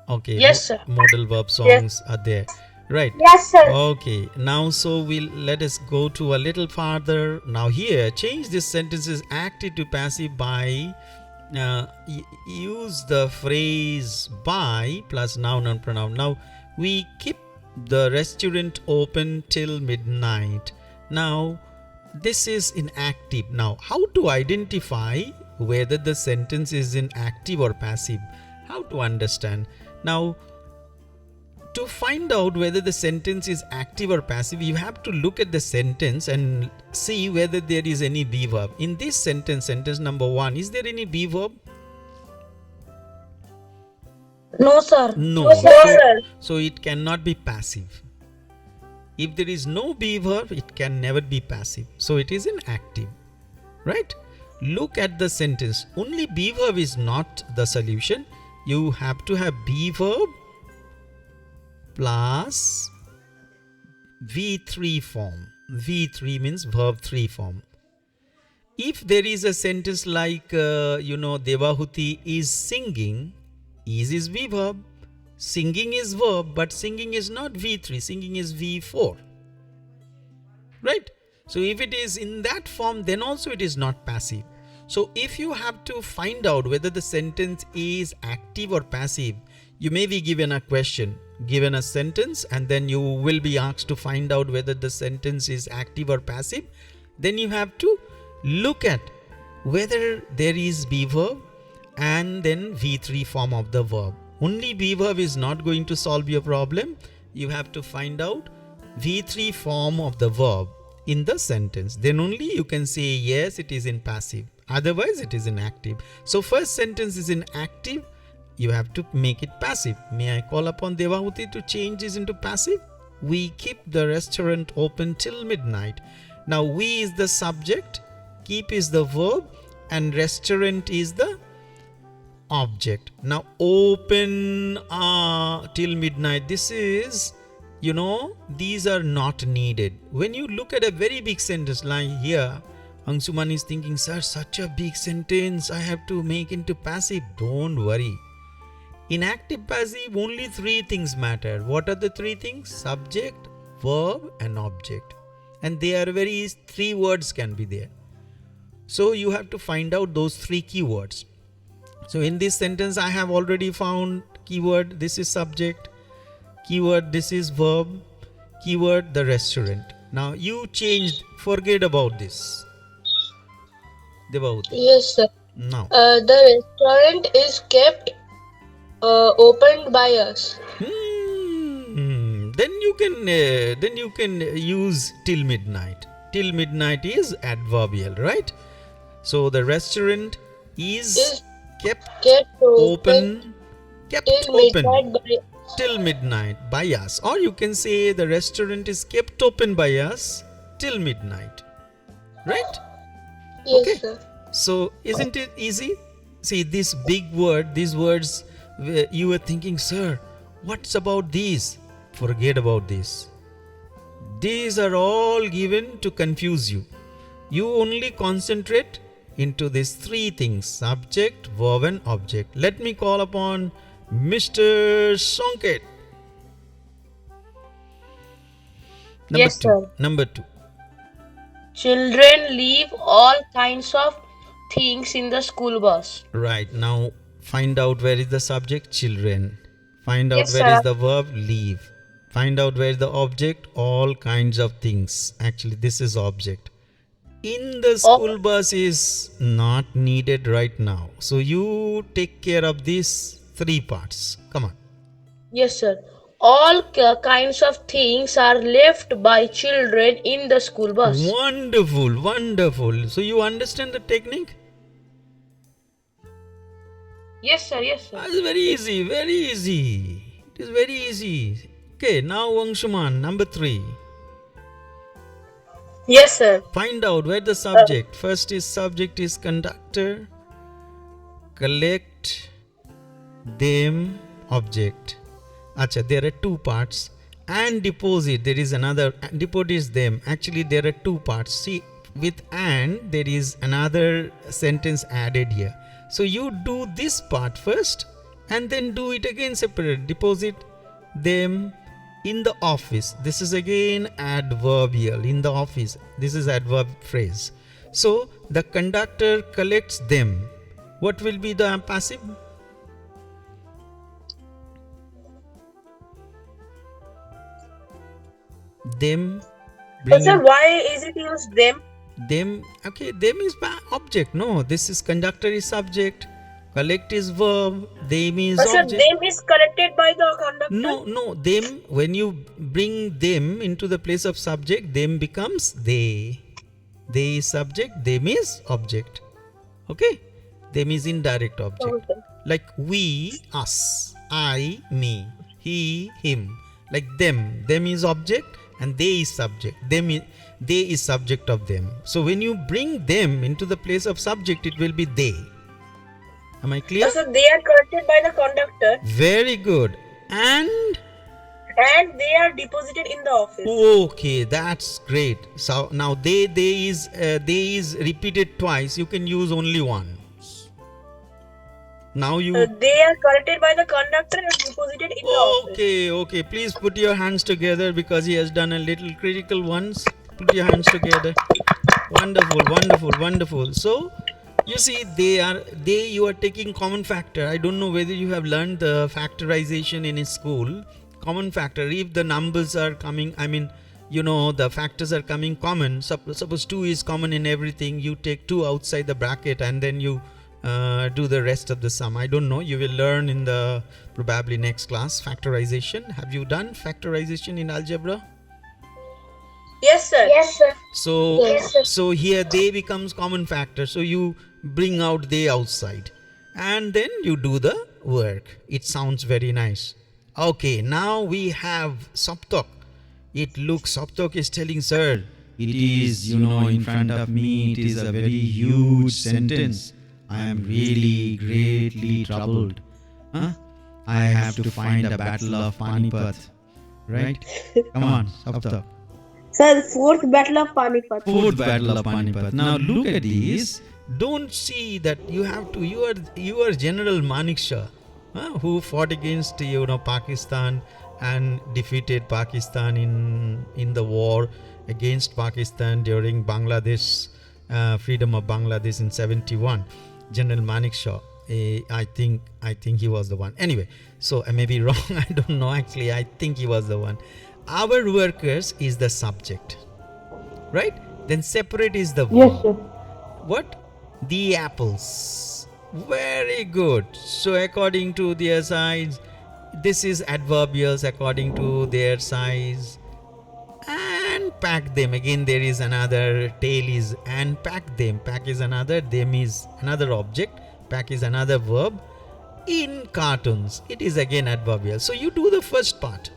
Okay. Yes, sir. Modal verb songs are there, right? Yes, sir. Okay. Now, so let us go to a little farther. Now here, change this sentences active to passive by use the phrase by plus noun and pronoun. Now we keep the restaurant open till midnight. Now this is in active. Now how to identify whether the sentence is in active or passive? How to understand? Now to find out whether the sentence is active or passive, you have to look at the sentence and see whether there is any be verb. In this sentence number 1, is there any be verb? No, sir. No, sir. So it cannot be passive. If there is no be verb, it can never be passive. So it is in active, right? Look at the sentence. Only be verb is not the solution. You have to have be verb plus V3 form. V3 means verb 3 form. If there is a sentence like, Devahuti is singing, is V verb, singing is verb, but singing is not V3, singing is V4. Right? So if it is in that form, then also it is not passive. So if you have to find out whether the sentence is active or passive, you may be given a question, given a sentence, and then you will be asked to find out whether the sentence is active or passive. Then you have to look at whether there is be verb and then V3 form of the verb. Only be verb is not going to solve your problem. You have to find out V3 form of the verb in the sentence. Then only you can say yes, it is in passive. Otherwise it is in active. So first sentence is in active. You have to make it passive. May I call upon Devahuti to change this into passive? We keep the restaurant open till midnight. Now we is the subject, keep is the verb, and restaurant is the object. Now open till midnight. This is, these are not needed. When you look at a very big sentence like here, Angsuman is thinking, sir, such a big sentence, I have to make into passive. Don't worry. In active passive, only 3 things matter. What are the 3 things? Subject, verb, and object. And they are 3 words can be there. So you have to find out those 3 keywords. So in this sentence, I have already found keyword, this is subject, keyword, this is verb, keyword, the restaurant. Now you changed, forget about this. Devahuti. Yes, sir. Now. The restaurant is kept opened by us. Then you can use till midnight. Till midnight is adverbial, right? So the restaurant is Is kept kept open open till midnight by till midnight by us, or you can say the restaurant is kept open by us till midnight, right? Yes, Okay. sir. So isn't it easy? See this big word, these words, you were thinking, sir, what's about these? Forget about this. These are all given to confuse you. You only concentrate into these three things: subject, verb and object. Let me call upon Mr. Sonket. Yes, sir. Number two. Children leave all kinds of things in the school bus. Right, now find out where is the subject, children. Find out Yes, where sir. is the verb, leave. Find out where is the object, all kinds of things. Actually this is object. In the school bus is not needed right now, so you take care of these three parts. Come on. Yes, sir. All kinds of things are left by children in the school bus. Wonderful, wonderful. So you understand the technique? Yes, sir. Yes, sir. It's very easy, very easy. It is very easy. Okay, now Angshuman, number 3. Yes, sir. Find out where the subject. First is subject is conductor. Collect them object. Acha, there are two parts. And deposit, there is another. Deposit them. Actually, there are two parts. See, with and there is another sentence added here. So you do this part first and then do it again separate. Deposit them in the office. This is again adverbial. In the office. This is adverb phrase. So the conductor collects them. What will be the passive? Them. Sir, why is it used them? Them. Okay, them is object. No, this is conductor is subject. Collect is verb. Them is object. Sir, them is collected by the conductor. No, them, when you bring them into the place of subject, them becomes they. They is subject, them is object. Okay? Them is indirect object. Okay. Like we, us, I, me, he, him. Like them. Them is object and they is subject. They is subject of them. So when you bring them into the place of subject, it will be they. Am I clear? So they are collected by the conductor. Very good. And they are deposited in the office. okay, that's great. So now they is repeated twice. You can use only once. Now you. They are collected by the conductor and deposited in the office. Okay. Please put your hands together because he has done a little critical ones. Put your hands together. Wonderful. So you see, you are taking common factor. I don't know whether you have learned the factorization in school. Common factor, if the numbers are coming, the factors are coming common. Suppose 2 is common in everything. You take 2 outside the bracket and then you do the rest of the sum. I don't know. You will learn in the probably next class factorization. Have you done factorization in algebra? Yes, sir. Yes, sir. So here they becomes common factor. So you bring out they outside and then you do the work. It sounds very nice. Okay, now we have Saptak. Saptak is telling, sir. It is, in front of me, it is a very huge sentence. I am really greatly troubled. I have to find the battle of Panipat. Right? Come on, Saptak. Sir, 4th battle of Panipat. 4th battle of Panipat. Now look at these. Don't see that you have to. You are General Manik Shah, who fought against Pakistan and defeated Pakistan in the war against Pakistan during Bangladesh freedom of Bangladesh in 71. General Manik Shah. I think he was the one. Anyway, so I may be wrong. I don't know. Actually, I think he was the one. Our workers is the subject, right? Then separate is the verb. Yes, sir. What? The apples. Very good. So according to their size, this is adverbials according to their size. And pack them. Again, there is another tail is and pack them. Pack is another, them is another object, pack is another verb. In cartoons, it is again adverbial. So you do the first part,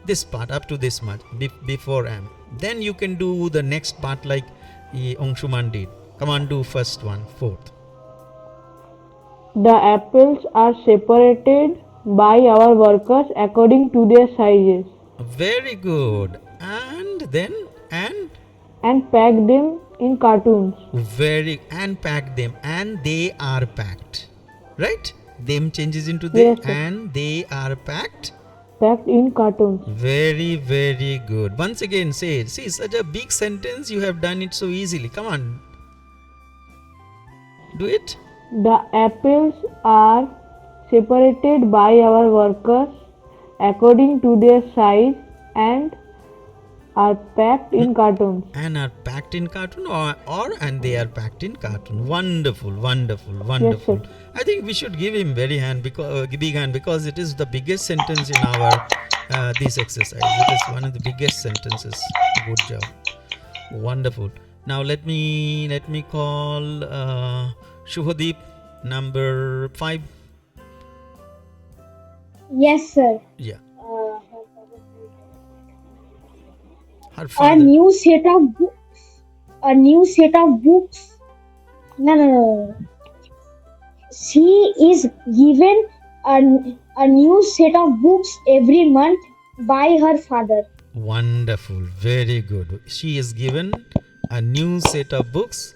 this part up to this much before am. Then you can do the next part like Angshuman did. Come on, do first one, fourth. The apples are separated by our workers according to their sizes Very good. And then and pack them in cartons. and pack them, and they are packed. Right? Them changes into they, Yes, sir. and they are packed. Packed in cartons. Very, very good. Once again, say it. See, such a big sentence, you have done it so easily. Come on. Do it. The apples are separated by our workers according to their size and are packed in cartons. And are packed in cartoon or and they are packed in cartoon. Wonderful, wonderful, wonderful. sir. I think we should give him very hand because big hand because it is the biggest sentence in our this exercise. It is one of the biggest sentences. Good job. Wonderful. Now let me call Shubhadeep, number 5. Yes, sir. Yeah. Her A father. new set of books. A new set of books. No. She is given a new set of books every month by her father. Wonderful. Very good. She is given a new set of books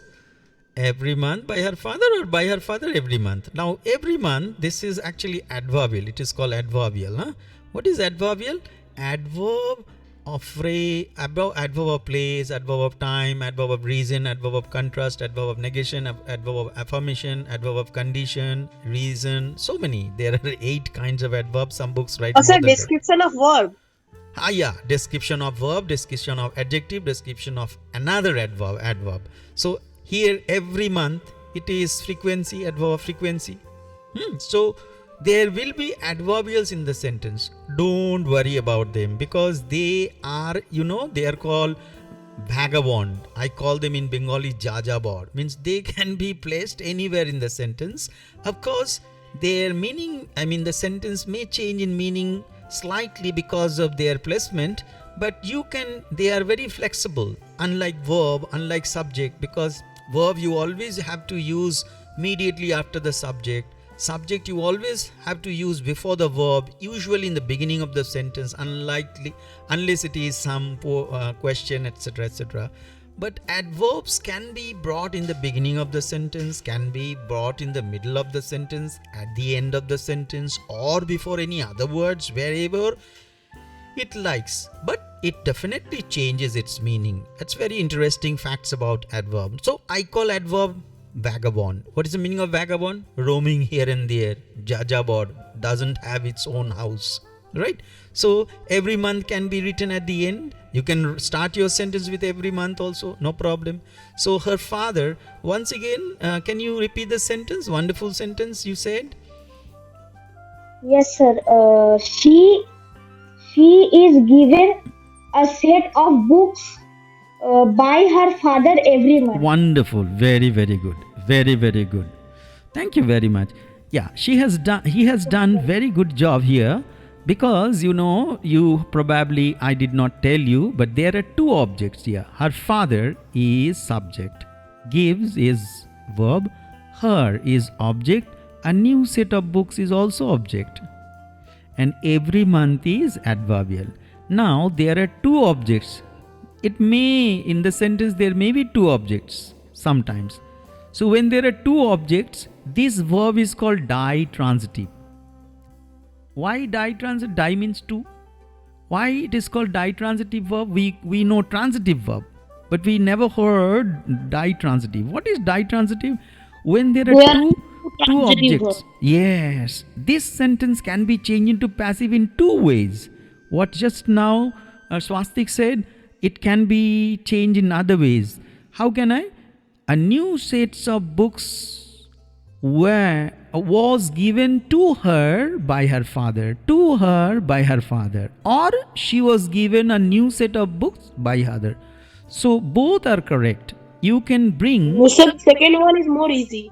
every month by her father, or by her father every month. Now, every month, this is actually adverbial. It is called adverbial. Huh? What is adverbial? Adverb of phrase, adverb of place, adverb of time, adverb of reason, adverb of contrast, adverb of negation, adverb of affirmation, adverb of condition, reason. So many. There are 8 kinds of adverbs. Some books write more Also, than that. description of verb. Yeah, description of verb, description of adjective, description of another adverb. So here every month it is frequency, adverb of frequency. So there will be adverbials in the sentence. Don't worry about them because they are, they are called vagabond. I call them in Bengali jajabod. Means they can be placed anywhere in the sentence. Of course, their meaning, the sentence may change in meaning slightly because of their placement, but they are very flexible, unlike verb, unlike subject, because verb you always have to use immediately after the subject you always have to use before the verb, usually in the beginning of the sentence, unless it is some question, etc. But adverbs can be brought in the beginning of the sentence, can be brought in the middle of the sentence, at the end of the sentence, or before any other words, wherever it likes. But it definitely changes its meaning. That's very interesting facts about adverb. So I call adverb vagabond. What is the meaning of vagabond? Roaming here and there. Jajabod, doesn't have its own house. Right? So every month can be written at the end. You can start your sentence with every month also, no problem. So her father, once again, can you repeat the sentence? Wonderful sentence you said. Yes, sir. She is given a set of books by her father every month. Wonderful. Very, very good. Very, very good. Thank you very much. Yeah, he has done very good job here. Because you probably, I did not tell you, but there are 2 objects here. Her father is subject, gives is verb, her is object, a new set of books is also object, and every month is adverbial. Now there are 2 objects. It may, in the sentence there may be 2 objects sometimes. So when there are 2 objects, this verb is called ditransitive. Why ditransitive? Di means 2. Why it is called ditransitive verb? We know transitive verb, but we never heard ditransitive. What is ditransitive? When there are two objects. Yes. This sentence can be changed into passive in 2 ways. What just now Swastik said, it can be changed in other ways. How can I? A new set of books was given to her by her father, or she was given a new set of books by her. So both are correct. You can bring, Musab, second one is more easy.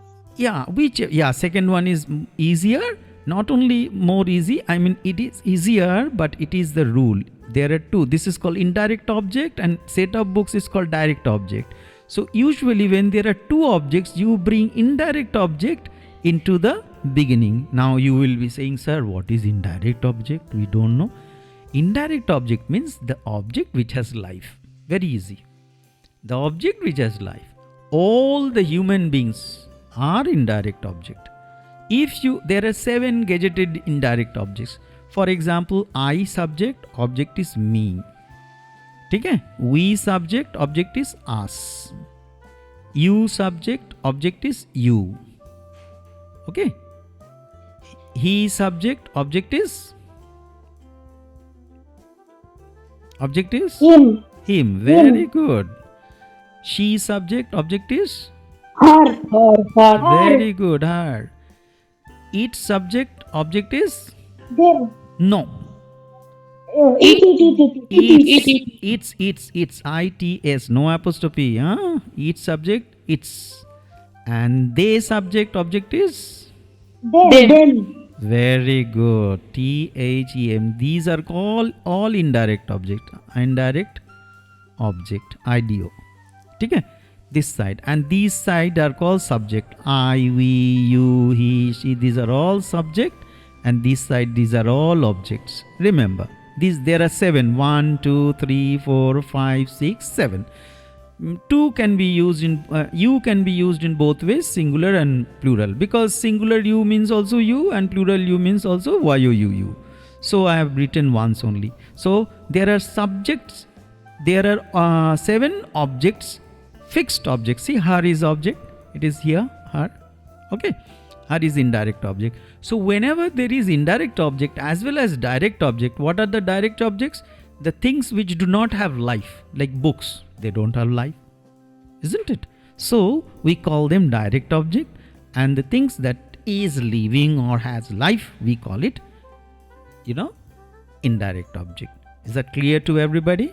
second one is easier. Not only more easy, I mean it is easier, but it is the rule. There are two. This is called indirect object, and set of books is called direct object. So usually when there are two objects, you bring indirect object into the beginning. Now you will be saying, sir, what is indirect object? We don't know. Indirect object means the object which has life. Very easy. The object which has life. All the human beings are indirect object. There are 7 gadgeted indirect objects. For example, I subject, object is me. Okay? We subject, object is us. You subject, object is you. Okay? He subject, object is Him. him. Very good. She subject, object is Her. very good, her. It subject, object is Them. no. It. It's its, no apostrophe. Huh? Each subject, it's. And they subject, object is Them. very good. THEM. These are called all indirect object. Indirect object. IDO. Okay? This side. And these side are called subject. I, we, you, he, she. These are all subject. And this side, these are all objects. Remember. There are 7. 1, 2, 3, 4, 5, 6, 7. You can be used in both ways, singular and plural, because singular you means also you and plural you means also you. So I have written once only. So there are subjects. There are 7 objects, fixed objects. See, her is object. It is here, her. Okay. Her is indirect object. So whenever there is indirect object as well as direct object, what are the direct objects? The things which do not have life, like books, they don't have life, isn't it? So we call them direct object, and the things that is living or has life, we call it, indirect object. Is that clear to everybody?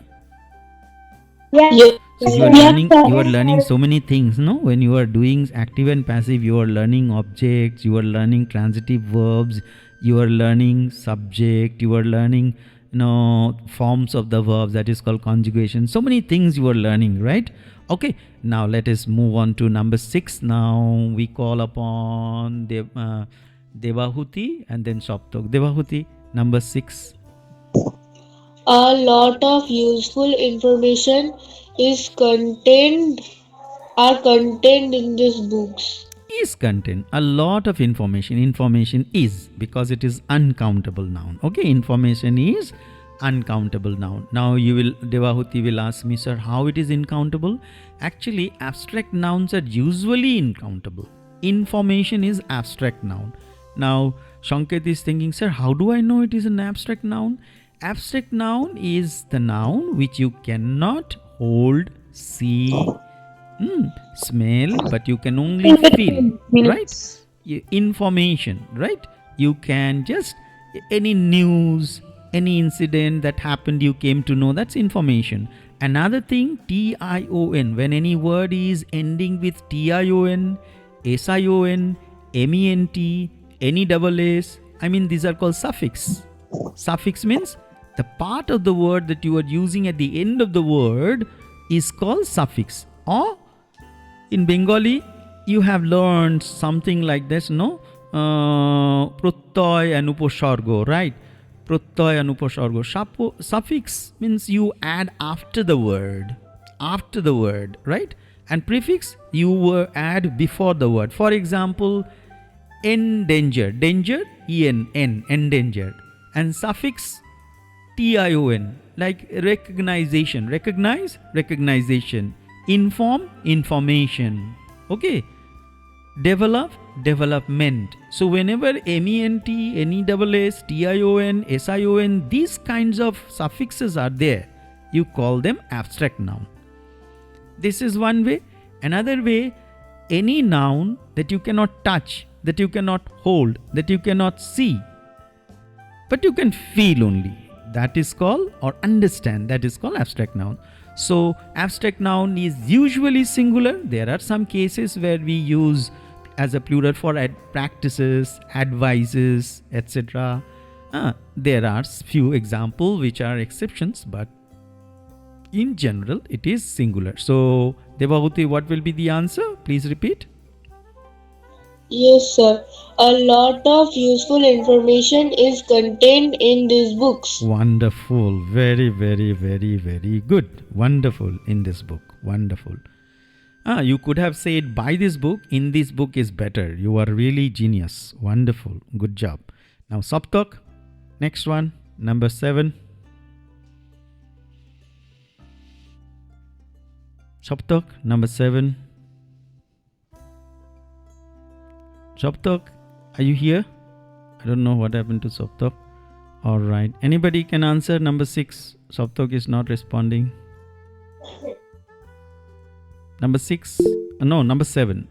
Yes. So you are learning so many things, no? When you are doing active and passive, you are learning objects, you are learning transitive verbs, you are learning subject, you are learning forms of the verbs, that is called conjugation. So many things you are learning, right? Okay, now let us move on to number 6. Now we call upon Devahuti and then Shoptok. Devahuti, number 6. A lot of useful information is contained in these books. Is content. A lot of information. Information is, because it is uncountable noun. Okay, information is uncountable noun. Now Devahuti will ask me, sir, how it is uncountable? Actually, abstract nouns are usually uncountable. Information is abstract noun. Now Shanket is thinking, sir, how do I know it is an abstract noun? Abstract noun is the noun which you cannot hold, see, smell, but you can only feel, right? Information, right? You can just, any news, any incident that happened, you came to know, that's information. Another thing, TION, when any word is ending with TION, SION, MENT, any double S, these are called suffix. Suffix means the part of the word that you are using at the end of the word is called suffix. Or in Bengali, you have learned something like this, no? Pratyay and upasargo, right? Pratyay and upasargo. Suffix means you add after the word, right? And prefix you add before the word. For example, endangered, danger, endangered, and suffix TION, like recognition, inform, information. Okay, develop, development. So whenever MENT, NESS, TION, SION, these kinds of suffixes are there, you call them abstract noun. This is one way. Another way, any noun that you cannot touch, that you cannot hold, that you cannot see, but you can feel only. That is called, or understand, that is called abstract noun. So abstract noun is usually singular. There are some cases where we use as a plural for practices, advices, etc. There are few examples which are exceptions, but in general it is singular. So Devahuti, what will be the answer? Please repeat. Yes, sir. A lot of useful information is contained in these books. Wonderful. Very, very, very, very good. Wonderful in this book. Wonderful. You could have said buy this book, in this book is better. You are really genius. Wonderful. Good job. Now Saptak. Next one. Number 7. Saptak. Number 7. Saptak, are you here? I don't know what happened to Saptak. Alright. Anybody can answer number 6. Saptak is not responding. Number 6. No, number 7.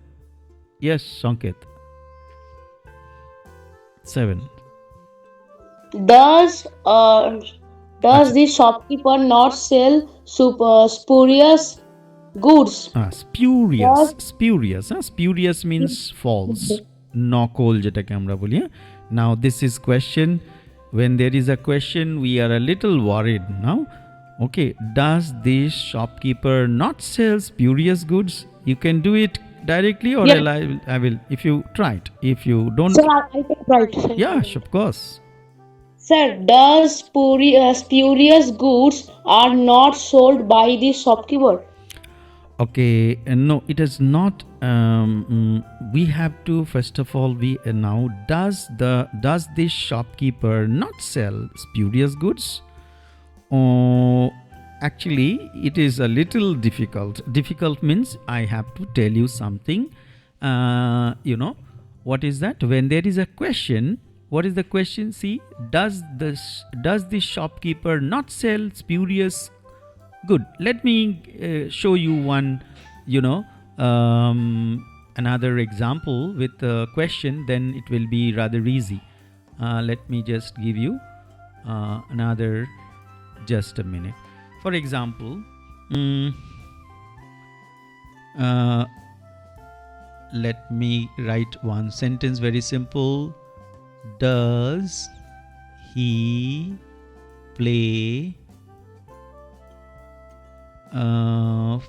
Yes, Sanket. 7. Does the shopkeeper not sell spurious goods? Spurious. Spurious. Spurious means false. Nokol jetake amra boli. Now this is question. When there is a question, we are a little worried now. Okay, does this shopkeeper not sell spurious goods? You can do it directly, or Yes. I will. If you try it. If you don't, Sir, I can write. yeah, of course. Sir, does spurious goods are not sold by the shopkeeper? Okay, no, it is not. We have to first of all now does this shopkeeper not sell spurious goods? Actually, it is a little difficult. Difficult means I have to tell you something. What is that? When there is a question, what is the question? See, does the shopkeeper not sell spurious good? Let me show you one, another example with a question, then it will be rather easy. Let me just give you another, just a minute. For example, let me write one sentence, very simple. Does he play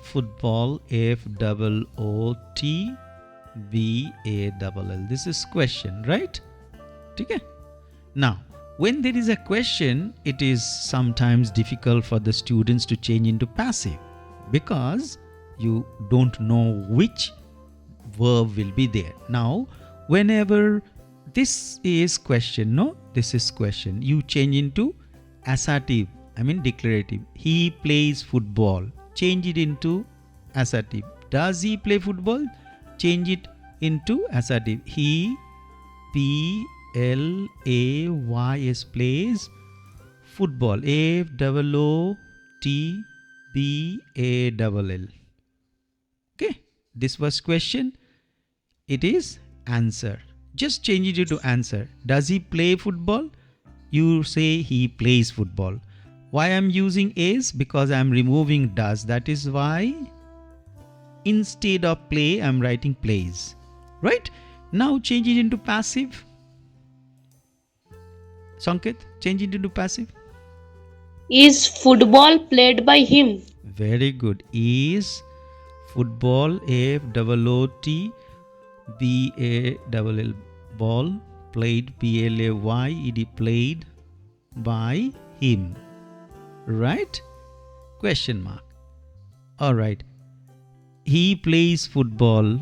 football? FOOTBALL. This is question, right? Okay. Now, when there is a question, it is sometimes difficult for the students to change into passive because you don't know which verb will be there. Now, whenever this is question, this is question, you change into assertive, declarative. He plays football. Change it into assertive. Does he play football? Change it into assertive. He plays plays football. FOOTBALL. Okay, this was question. It is answer. Just change it into answer. Does he play football? You say he plays football. Why I'm using is? Because I'm removing does. That is why instead of play I'm writing plays. Right? Now change it into passive. Sanket, change it into passive. Is football played by him? Very good. Is football, FOOTBALL, ball, played, PLAYED, played by him. Right? Question mark. Alright. He plays football.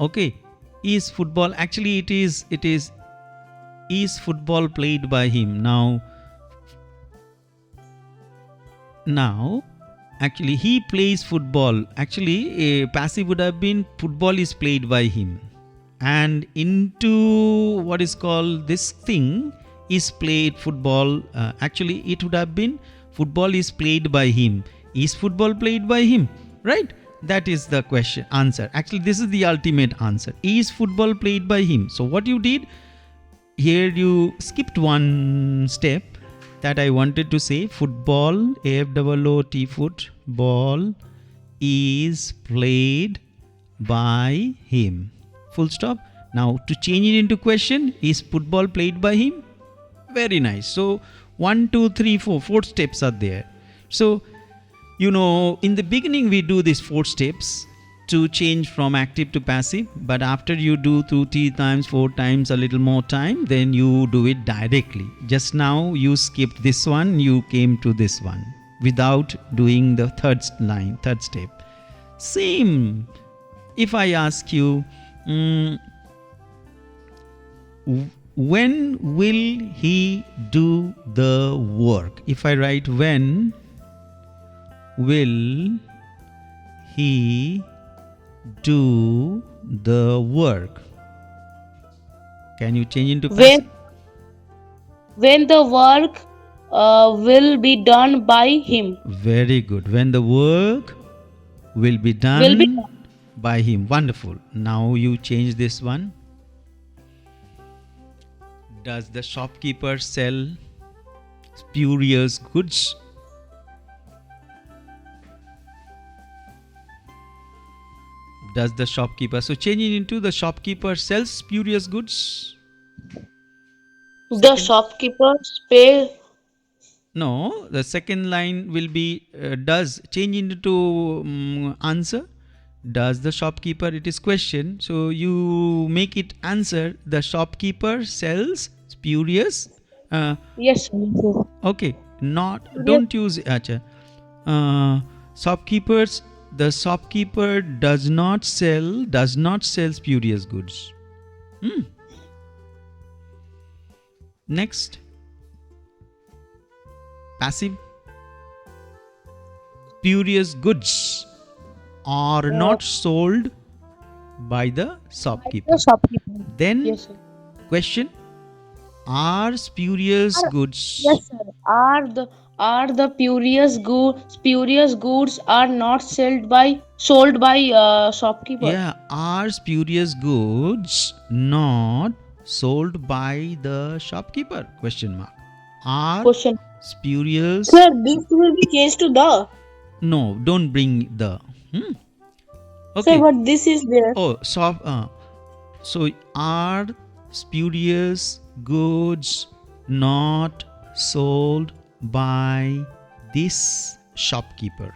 Okay. Is football, actually it is is football played by him? Now actually he plays football. Actually passive would have been football is played by him, and into what is called this thing is played football. Actually it would have been football is played by him. Is football played by him? Right? That is the question answer. Actually, this is the ultimate answer. Is football played by him? So what you did here, you skipped one step that I wanted to say. Football, AFOOT, football is played by him. Full stop. Now to change it into question, is football played by him? Very nice. So 1, 2, 3, 4 steps are there. So in the beginning we do these 4 steps to change from active to passive, but after you do 2, 3 times, 4 times, a little more time, then you do it directly. Just now you skipped this one, you came to this one without doing the third step. Same. If I ask you, when will he do the work? If I write when will he do the work, can you change into passive? When the work will be done by him. Very good. When the work will be done by him. Wonderful. Now you change this one. Does the shopkeeper sell spurious goods? Does the shopkeeper, so changing into the shopkeeper sells spurious goods? The shopkeeper No, the second line will be does, change into answer. Does the shopkeeper, it is question, so you make it answer. The shopkeeper sells spurious. Yes. Okay, not, don't use shopkeepers. The shopkeeper does not sell spurious goods. Next, passive. Spurious goods are not sold by the shopkeeper. Then Yes, sir. question, are spurious goods? Yes, sir. Are the spurious goods are not sold by shopkeeper? Yeah, are spurious goods not sold by the shopkeeper? Question mark. Are Question. spurious? Sir, this will be changed to the. No, don't bring the. Sir, Okay. but this is there. Oh, so are spurious goods not sold by this shopkeeper?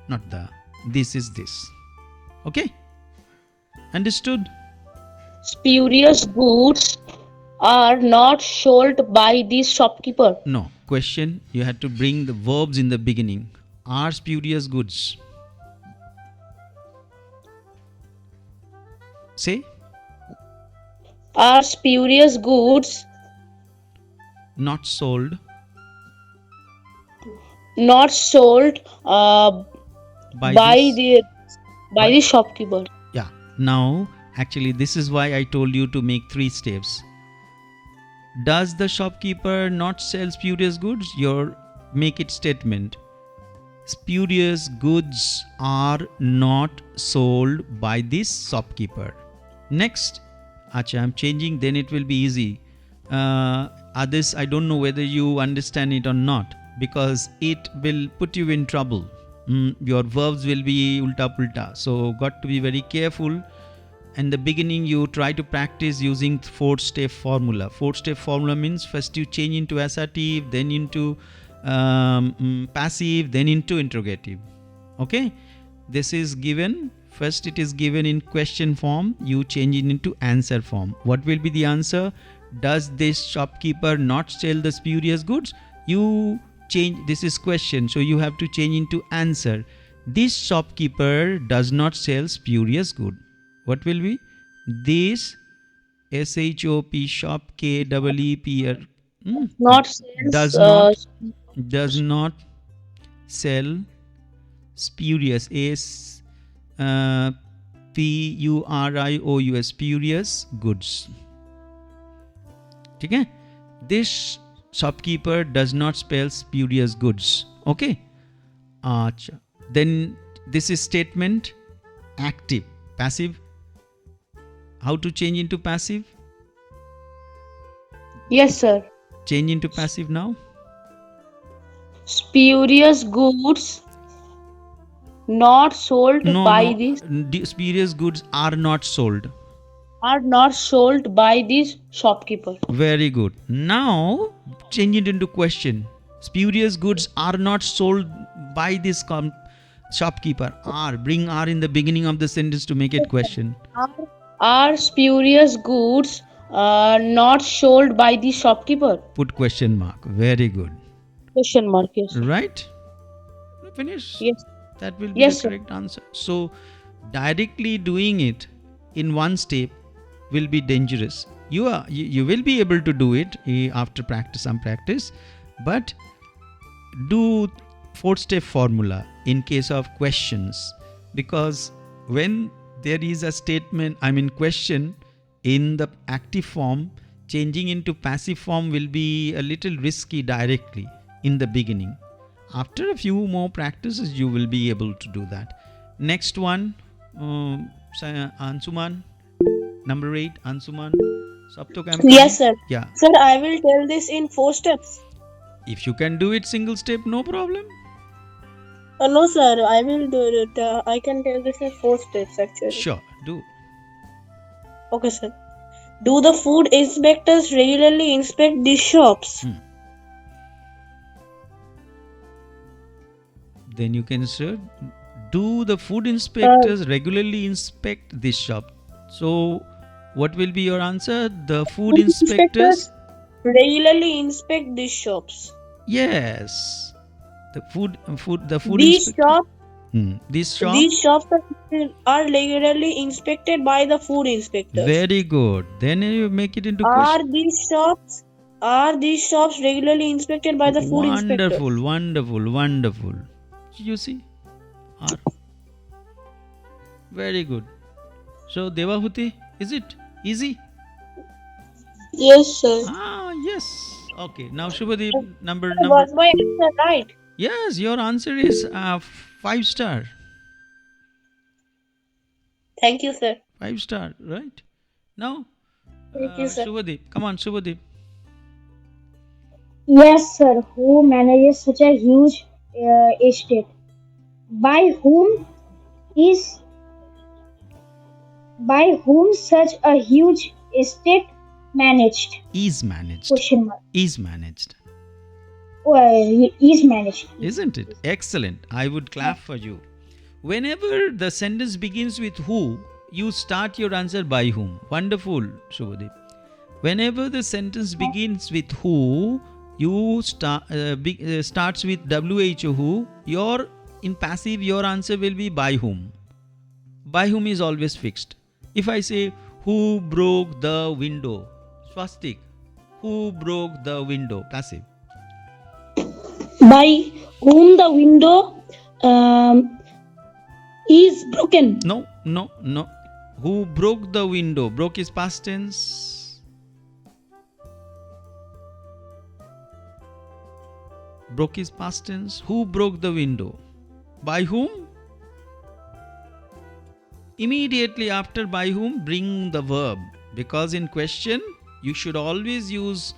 Not the. This is this. Okay? Understood? Spurious goods are not sold by this shopkeeper. No. Question, you had to bring the verbs in the beginning. Are spurious goods? Say. Are spurious goods Not sold not sold by the shopkeeper? Yeah. Now, actually, this is why I told you to make 3 steps. Does the shopkeeper not sell spurious goods? Make it statement. Spurious goods are not sold by this shopkeeper. Next, Acha, I'm changing, then it will be easy. Others, I don't know whether you understand it or not, because it will put you in trouble. Your verbs will be ulta pulta. So, got to be very careful. In the beginning, you try to practice using 4-step formula. 4-step formula means first you change into assertive, then into passive, then into interrogative. Okay? This is given. First it is given in question form. You change it into answer form. What will be the answer? Does this shopkeeper not sell the spurious goods? You change, this is question, so you have to change into answer. This shopkeeper does not sell spurious good. What will be? This shop KEEP Not sells, does not sell spurious PURIOUS spurious goods. Okay? This shopkeeper does not sell spurious goods. Okay? Then this is statement. active. Passive. How to change into passive? Yes, sir. Change into passive now. Spurious goods not sold No, by no. this Spurious goods are not sold. are not sold by this shopkeeper. Very good. Now change it into question. Spurious goods are not sold by this shopkeeper. Bring are in the beginning of the sentence to make it question. Are spurious goods not sold by the shopkeeper? Put question mark. Very good. Question mark. Yes. Right? Finish. Yes. That will be Yes, the sir. correct answer. So directly doing it in one step will be dangerous. You will be able to do it after some practice, but do 4-step formula in case of questions, because when there is a statement, question in the active form, changing into passive form will be a little risky directly in the beginning. After a few more practices, you will be able to do that. Next one, Ansuman, number 8, Ansuman. Yes, sir. Yeah. Sir, I will tell this in 4 steps. If you can do it single step, no problem. No, sir, I will do it. I can tell this in 4 steps actually. Sure, do. Okay, sir. Do the food inspectors regularly inspect these shops? Then you can say, do the food inspectors regularly inspect this shop? So what will be your answer? The food inspectors regularly inspect these shops. Yes. The food These inspector. shops These shops. These shops are regularly inspected by the food inspectors. Very good. Then you make it into Are question. these shops regularly inspected by the food inspectors? Wonderful. You see? Are. Very good. So Devahuti, is it easy? Yes, sir. Yes. Okay. Now Shubhadeep, number. Was my answer right? Yes, your answer is 5-star. Thank you, sir. 5-star, right? Now, Thank you, sir. Shubhadeep. Come on, Shubhadeep. Yes, sir. Who manages such a huge estate? By whom is by whom such a huge estate managed? Is managed. Question mark. Is managed. Is managed. Isn't it? Excellent. I would clap for you. Whenever the sentence begins with who, you start your answer by whom. Wonderful, Shubhadeep. Whenever the sentence begins with who, you starts with who. In passive, your answer will be by whom. By whom is always fixed. If I say, who broke the window? Swastik. Who broke the window? Passive. By whom the window is broken. No. Who broke the window? Broke is past tense. Broke is past tense. Who broke the window? By whom? Immediately after by whom, bring the verb. Because in question, you should always use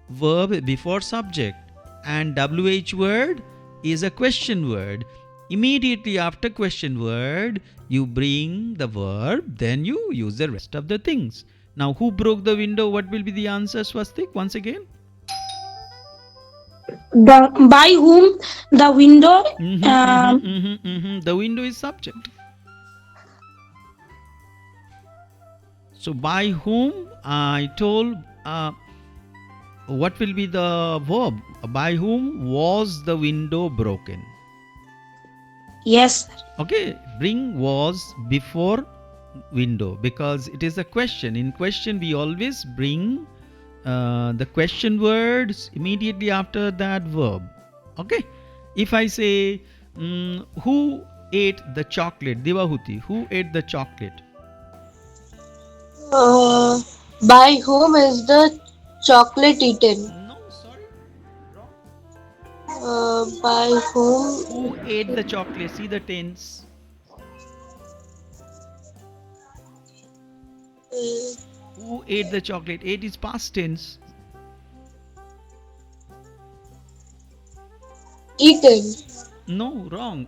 verb before subject. And WH word is a question word. Immediately after question word, you bring the verb, then you use the rest of the things. Now, who broke the window? What will be the answer, Swastik? Once again. By whom the window. The window is subject. So, by whom I told, what will be the verb? By whom was the window broken? Yes, sir. Okay, bring was before window because it is a question. In question, we always bring the question words immediately after that verb. Okay, if I say, who ate the chocolate? Devahuti, who ate the chocolate? By whom is the chocolate eaten? No, sorry. By whom? Who ate the chocolate? See the tense. Who ate the chocolate? Ate is past tense. Eaten. No, wrong.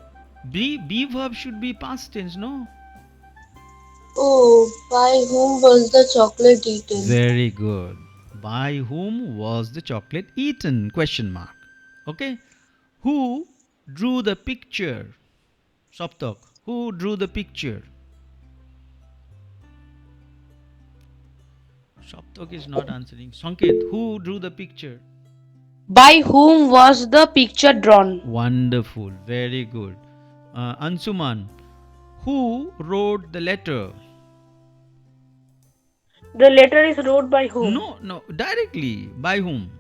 Be verb should be past tense, no? Oh, by whom was the chocolate eaten? Very good. By whom was the chocolate eaten? Question mark. Okay. Who drew the picture? Saptak. Who drew the picture? Saptak is not answering. Sanket, who drew the picture? By whom was the picture drawn? Wonderful. Very good. Ansuman, who wrote the letter? The letter is wrote by whom? No, directly. By whom?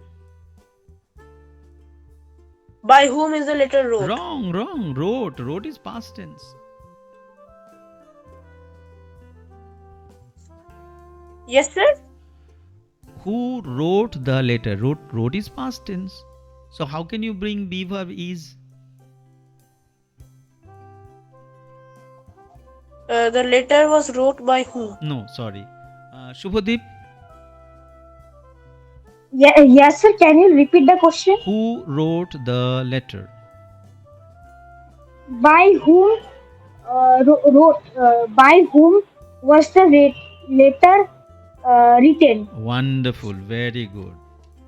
By whom is the letter wrote? Wrong. Wrote is past tense. Yes, sir. Who wrote the letter? Wrote is past tense. So how can you bring be verb is? The letter was wrote by whom? No, sorry. Shubhadeep, Yes, sir. Can you repeat the question? who wrote the letter? By whom by whom was the letter written? Wonderful, very good.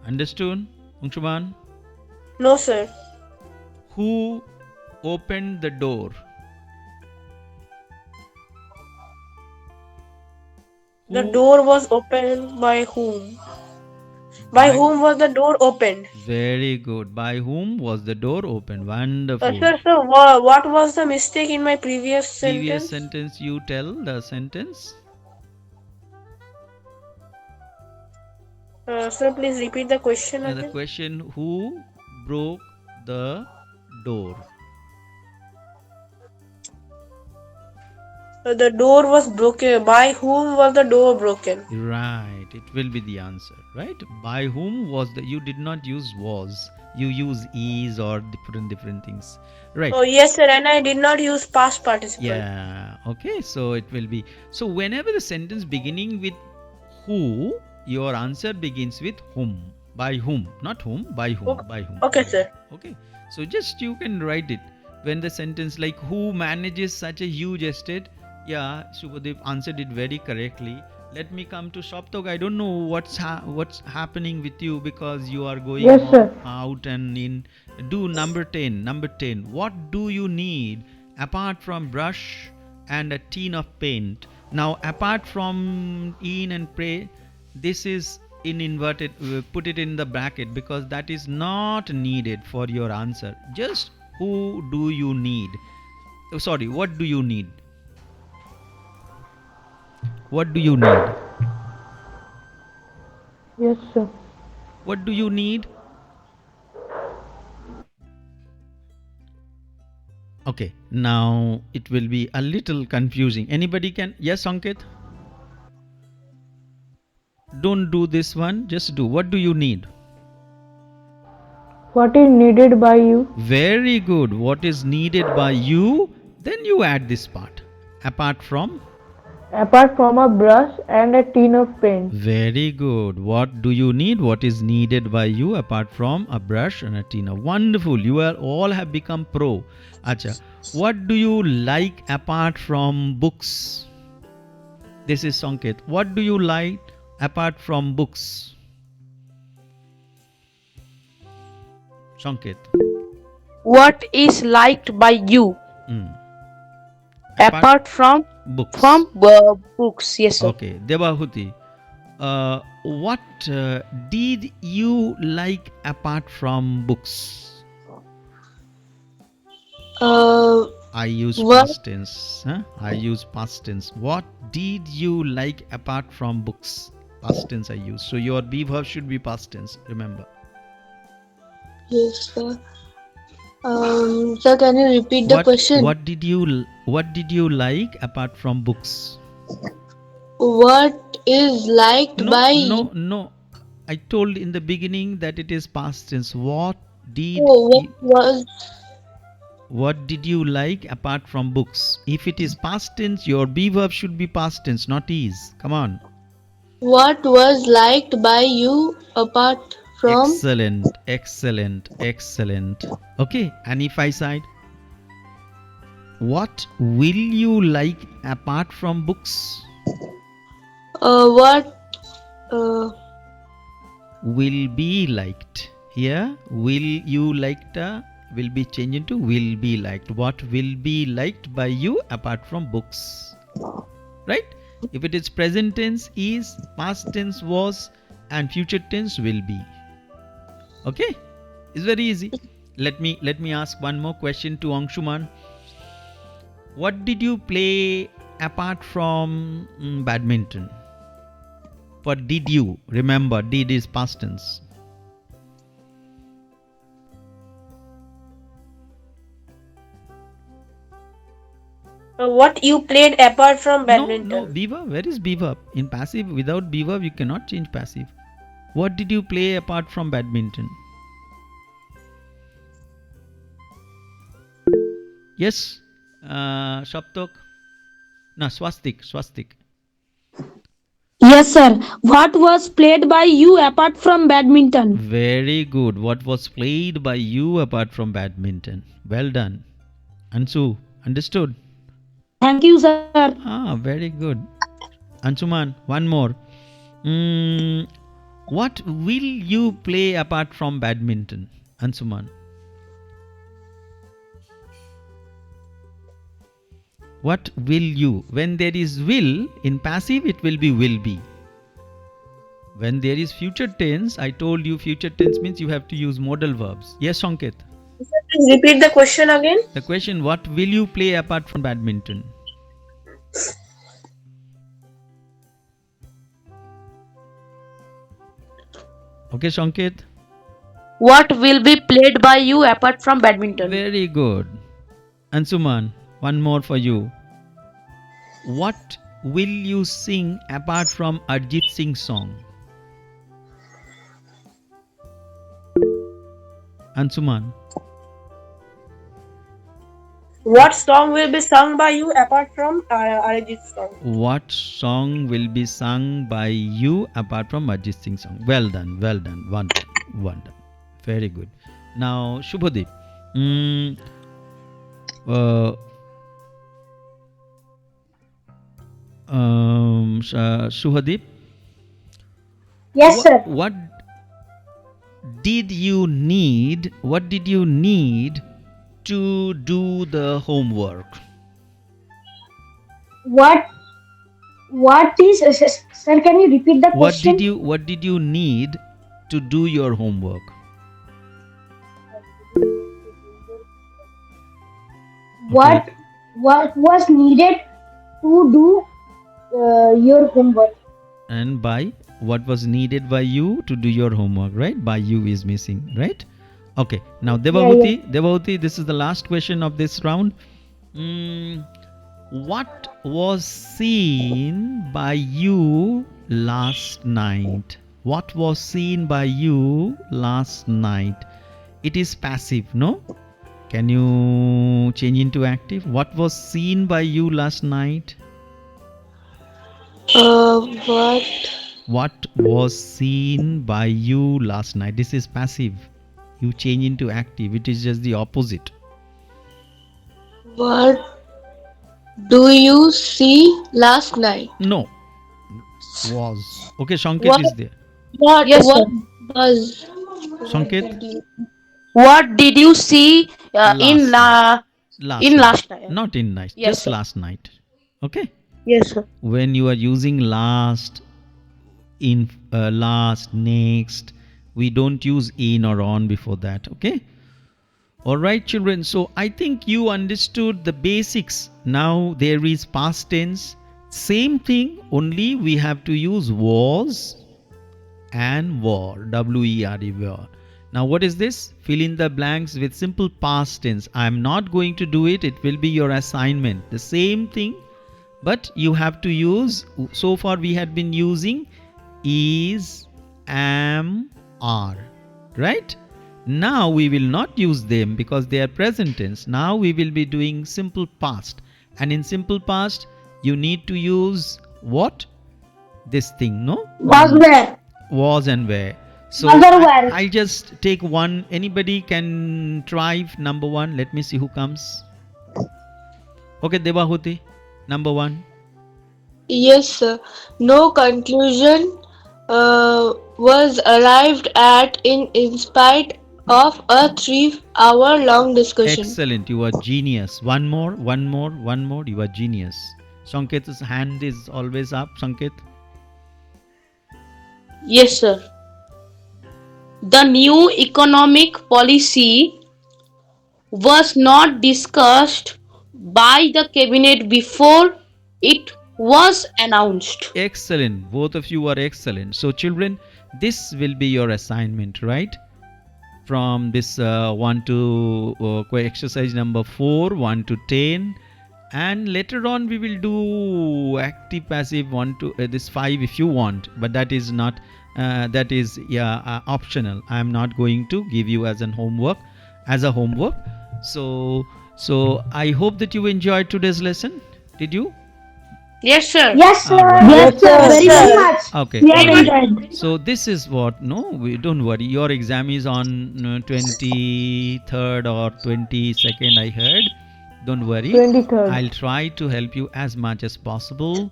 Understood, Angshuman? No, sir. Who opened the door? The door was opened by whom? By whom was the door opened? Very good. By whom was the door opened? Wonderful. Sir, what was the mistake in my previous sentence? Previous sentence, you tell the sentence. Sir, please repeat the question The again. question, who broke the door? The door was broken. By whom was the door broken? Right, it will be the answer, right? By whom was the, you did not use was, you use is or different things, right? Oh, yes, sir, and I did not use past participle. Yeah, okay, so it will be, so whenever the sentence beginning with who, your answer begins with whom. By whom, not whom, by whom, Okay. by whom. Okay, by sir. whom. Okay, so just you can write it when the sentence like who manages such a huge estate. Yeah, Subhadeep answered it very correctly. Let me come to Shoptok. I don't know what's happening with you because you are going Yes, sir. out and in. Do number 10. Number 10. What do you need apart from brush and a tin of paint? Now, apart from in and pray, this is in inverted. Put it in the bracket because that is not needed for your answer. Just who do you need? Oh, sorry, what do you need? What do you need? Yes, sir. What do you need? Okay, now it will be a little confusing. Anybody can? Yes, Ankit? Don't do this one. Just do. What do you need? What is needed by you? Very good. What is needed by you? Then you add this part. Apart from? Apart from a brush and a tin of paint. Very good. What do you need? What is needed by you apart from a brush and a tin of? Wonderful. You are all have become pro. Acha. What do you like apart from books? This is Sanket. What do you like apart from books? Sanket. What is liked by you? Apart from books. Books, yes, sir. Okay, Devahuti. What did you like apart from books? I use past tense. Huh? I use past tense. What did you like apart from books? Past tense I use. So your be verb should be past tense. Remember. Yes, sir. Sir, can you repeat the question? What did you like apart from books? What is liked by? No. I told in the beginning that it is past tense. What did what was? What did you like apart from books? If it is past tense, your be verb should be past tense, not is. Come on. What was liked by you apart from? Excellent, excellent, excellent. Okay, and if I said, what will you like apart from books? What Will be liked. Here, will you liked will be changed into will be liked. What will be liked by you apart from books? Right? If it is present tense is, past tense was, and future tense will be. Okay? It's very easy. Let me ask one more question to Angshuman. What did you play apart from badminton? What did you? Remember, did is past tense. What you played apart from badminton? No, be verb. Where is be verb? In passive, without be verb, you cannot change passive. What did you play apart from badminton? Yes, Shaptok. No, Swastik. Yes, sir. What was played by you apart from badminton? Very good. What was played by you apart from badminton? Well done. Ansu, understood? Thank you, sir. Very good. Ansuman, one more. What will you play apart from badminton? Ansuman. What will you? When there is will, in passive it will be. When there is future tense, I told you future tense means you have to use modal verbs. Yes, Sanket? Please repeat the question again. The question, what will you play apart from badminton? Okay, Sanket? What will be played by you apart from badminton? Very good. Ansuman, one more for you. What will you sing apart from Arjit Singh's song? Ansuman. What song will be sung by you apart from Arijit's song? What song will be sung by you apart from Arjit Singh's song? Well done. One done. Very good. Now, Shubhadeep. Shubhadeep. Yes, sir. What did you need? What did you need to do the homework? What is sir? Can you repeat the question? What did you need to do your homework? What was needed to do your homework? And by what was needed by you to do your homework, right? By you is missing, right? Okay. Now Devavati, this is the last question of this round. What was seen by you last night? What was seen by you last night? It is passive, no? Can you change into active? What was seen by you last night? What was seen by you last night? This is passive. You change into active. It is just the opposite. What do you see last night? No. Was. Okay, Sanket is there. What Yes, was Sanket? What did you see in last night? Not in night. Yes, just sir. last night. Okay. Yes, sir. When you are using last, in last, next, we don't use in or on before that. Okay. All right, children. So I think you understood the basics. Now there is past tense. Same thing, only we have to use was and were. W-E-R-E, were. Now what is this? Fill in the blanks with simple past tense. I am not going to do it. It will be your assignment. The same thing, but you have to use, so far we had been using is, am, are, right? Now we will not use them because they are present tense. Now we will be doing simple past. And in simple past, you need to use what? This thing, no? Was where? Was and where. So Was or were? I just take one. Anybody can try number one. Let me see who comes. Okay, Devahuti, number one. Yes, sir. No conclusion was arrived at in spite of a 3-hour long discussion. Excellent. You are genius. One more. You are genius. Sanket's hand is always up. Sanket. Yes, sir. The new economic policy was not discussed by the cabinet before it was announced. Excellent. Both of you are excellent. So children, this will be your assignment, right? From this 1 to exercise number 4, 1 to 10. And later on we will do active passive 1 to this 5 if you want, but that is not optional. I am not going to give you as a homework. So I hope that you enjoyed today's lesson. Did you? Yes, sir. Yes, sir. Alright. Yes, sir. Very much. Okay. Very Alright. good. So this is what, no, don't worry. Your exam is on 23rd or 22nd, I heard. Don't worry. 23rd. I'll try to help you as much as possible.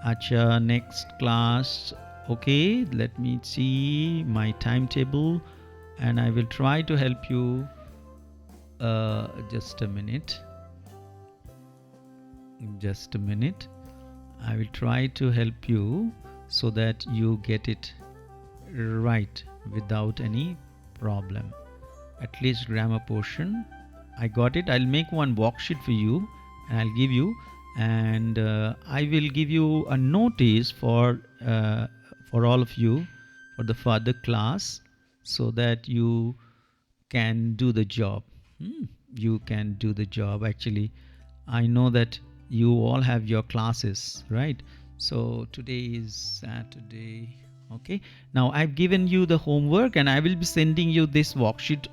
Acha, next class. Okay, let me see my timetable and I will try to help you. Just a minute. I will try to help you so that you get it right without any problem. At least grammar portion. I got it. I'll make one worksheet for you and I'll give you, and I will give you a notice for all of you for the further class so that you can do the job. You can do the job. Actually, I know that you all have your classes, right? So today is Saturday. Okay, now I've given you the homework and I will be sending you this worksheet,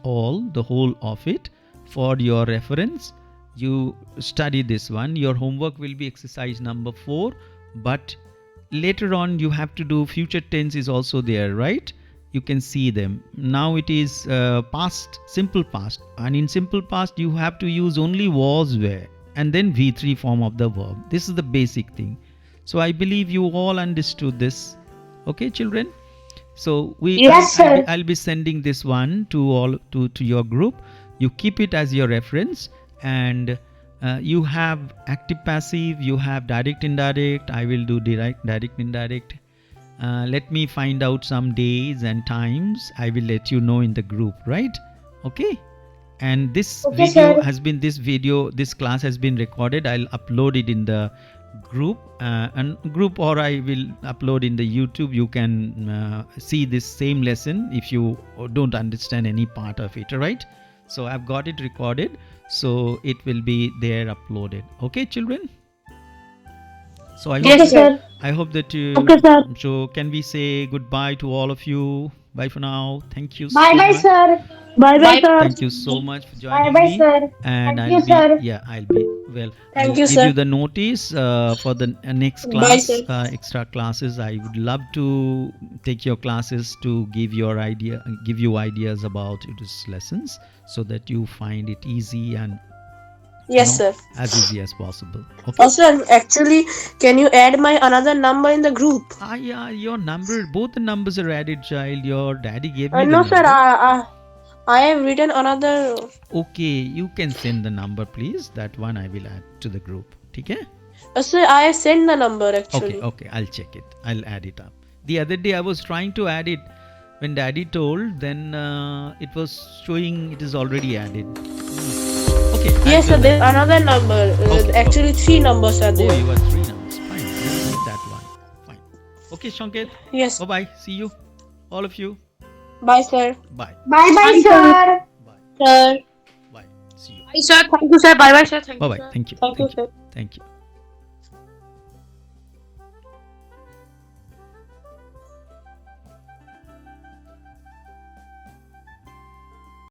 the whole of it, for your reference. You study this one. Your homework will be exercise number 4, but later on you have to do future tense is also there, right? You can see them. Now it is past, simple past, and in simple past you have to use only was, were, and then V3 form of the verb. This is the basic thing. So I believe you all understood this. Okay, children? So I'll be sending this one to your group. You keep it as your reference, and you have active passive, you have direct indirect. I will do direct indirect. Let me find out some days and times. I will let you know in the group, right? Okay. And this this class has been recorded. I'll upload it in the group or I will upload in the YouTube. You can see this same lesson if you don't understand any part of it, right? So I've got it recorded, so it will be there uploaded. Okay, children? So I hope that you. Okay, sir. So can we say goodbye to all of you? Bye for now. Thank you. Bye, sir. Bye, sir. Thank you so much for joining Bye, me. sir. And Thank you, sir. I'll be well. Thank I'll you, give sir. you the notice for the next Bye, class, sir. extra classes. I would love to take your classes to give you ideas about these lessons so that you find it easy and Yes, sir. as easy as possible. Okay. Also, actually, can you add my another number in the group? Yeah, your number, both the numbers are added, child. Your daddy gave me the No, number. sir. I have written another. Okay, you can send the number, please. That one I will add to the group. Okay? Sir, I sent the number actually. Okay, I'll check it. I'll add it up. The other day I was trying to add it. When daddy told, then it was showing it is already added. Okay. Yes, sir. There's another number. Actually, 3 numbers are Oh, there. you got 3 numbers. Fine. We'll use that one. Fine. Okay, Shanket. Yes. Bye-bye. See you. All of you. Bye, sir. Bye. Bye, sir. Bye. Sir. Bye. See you. Bye, sir. Thank you, sir. Bye, sir. Thank you, Bye-bye. sir. Thank you. Thank you, sir. Thank you.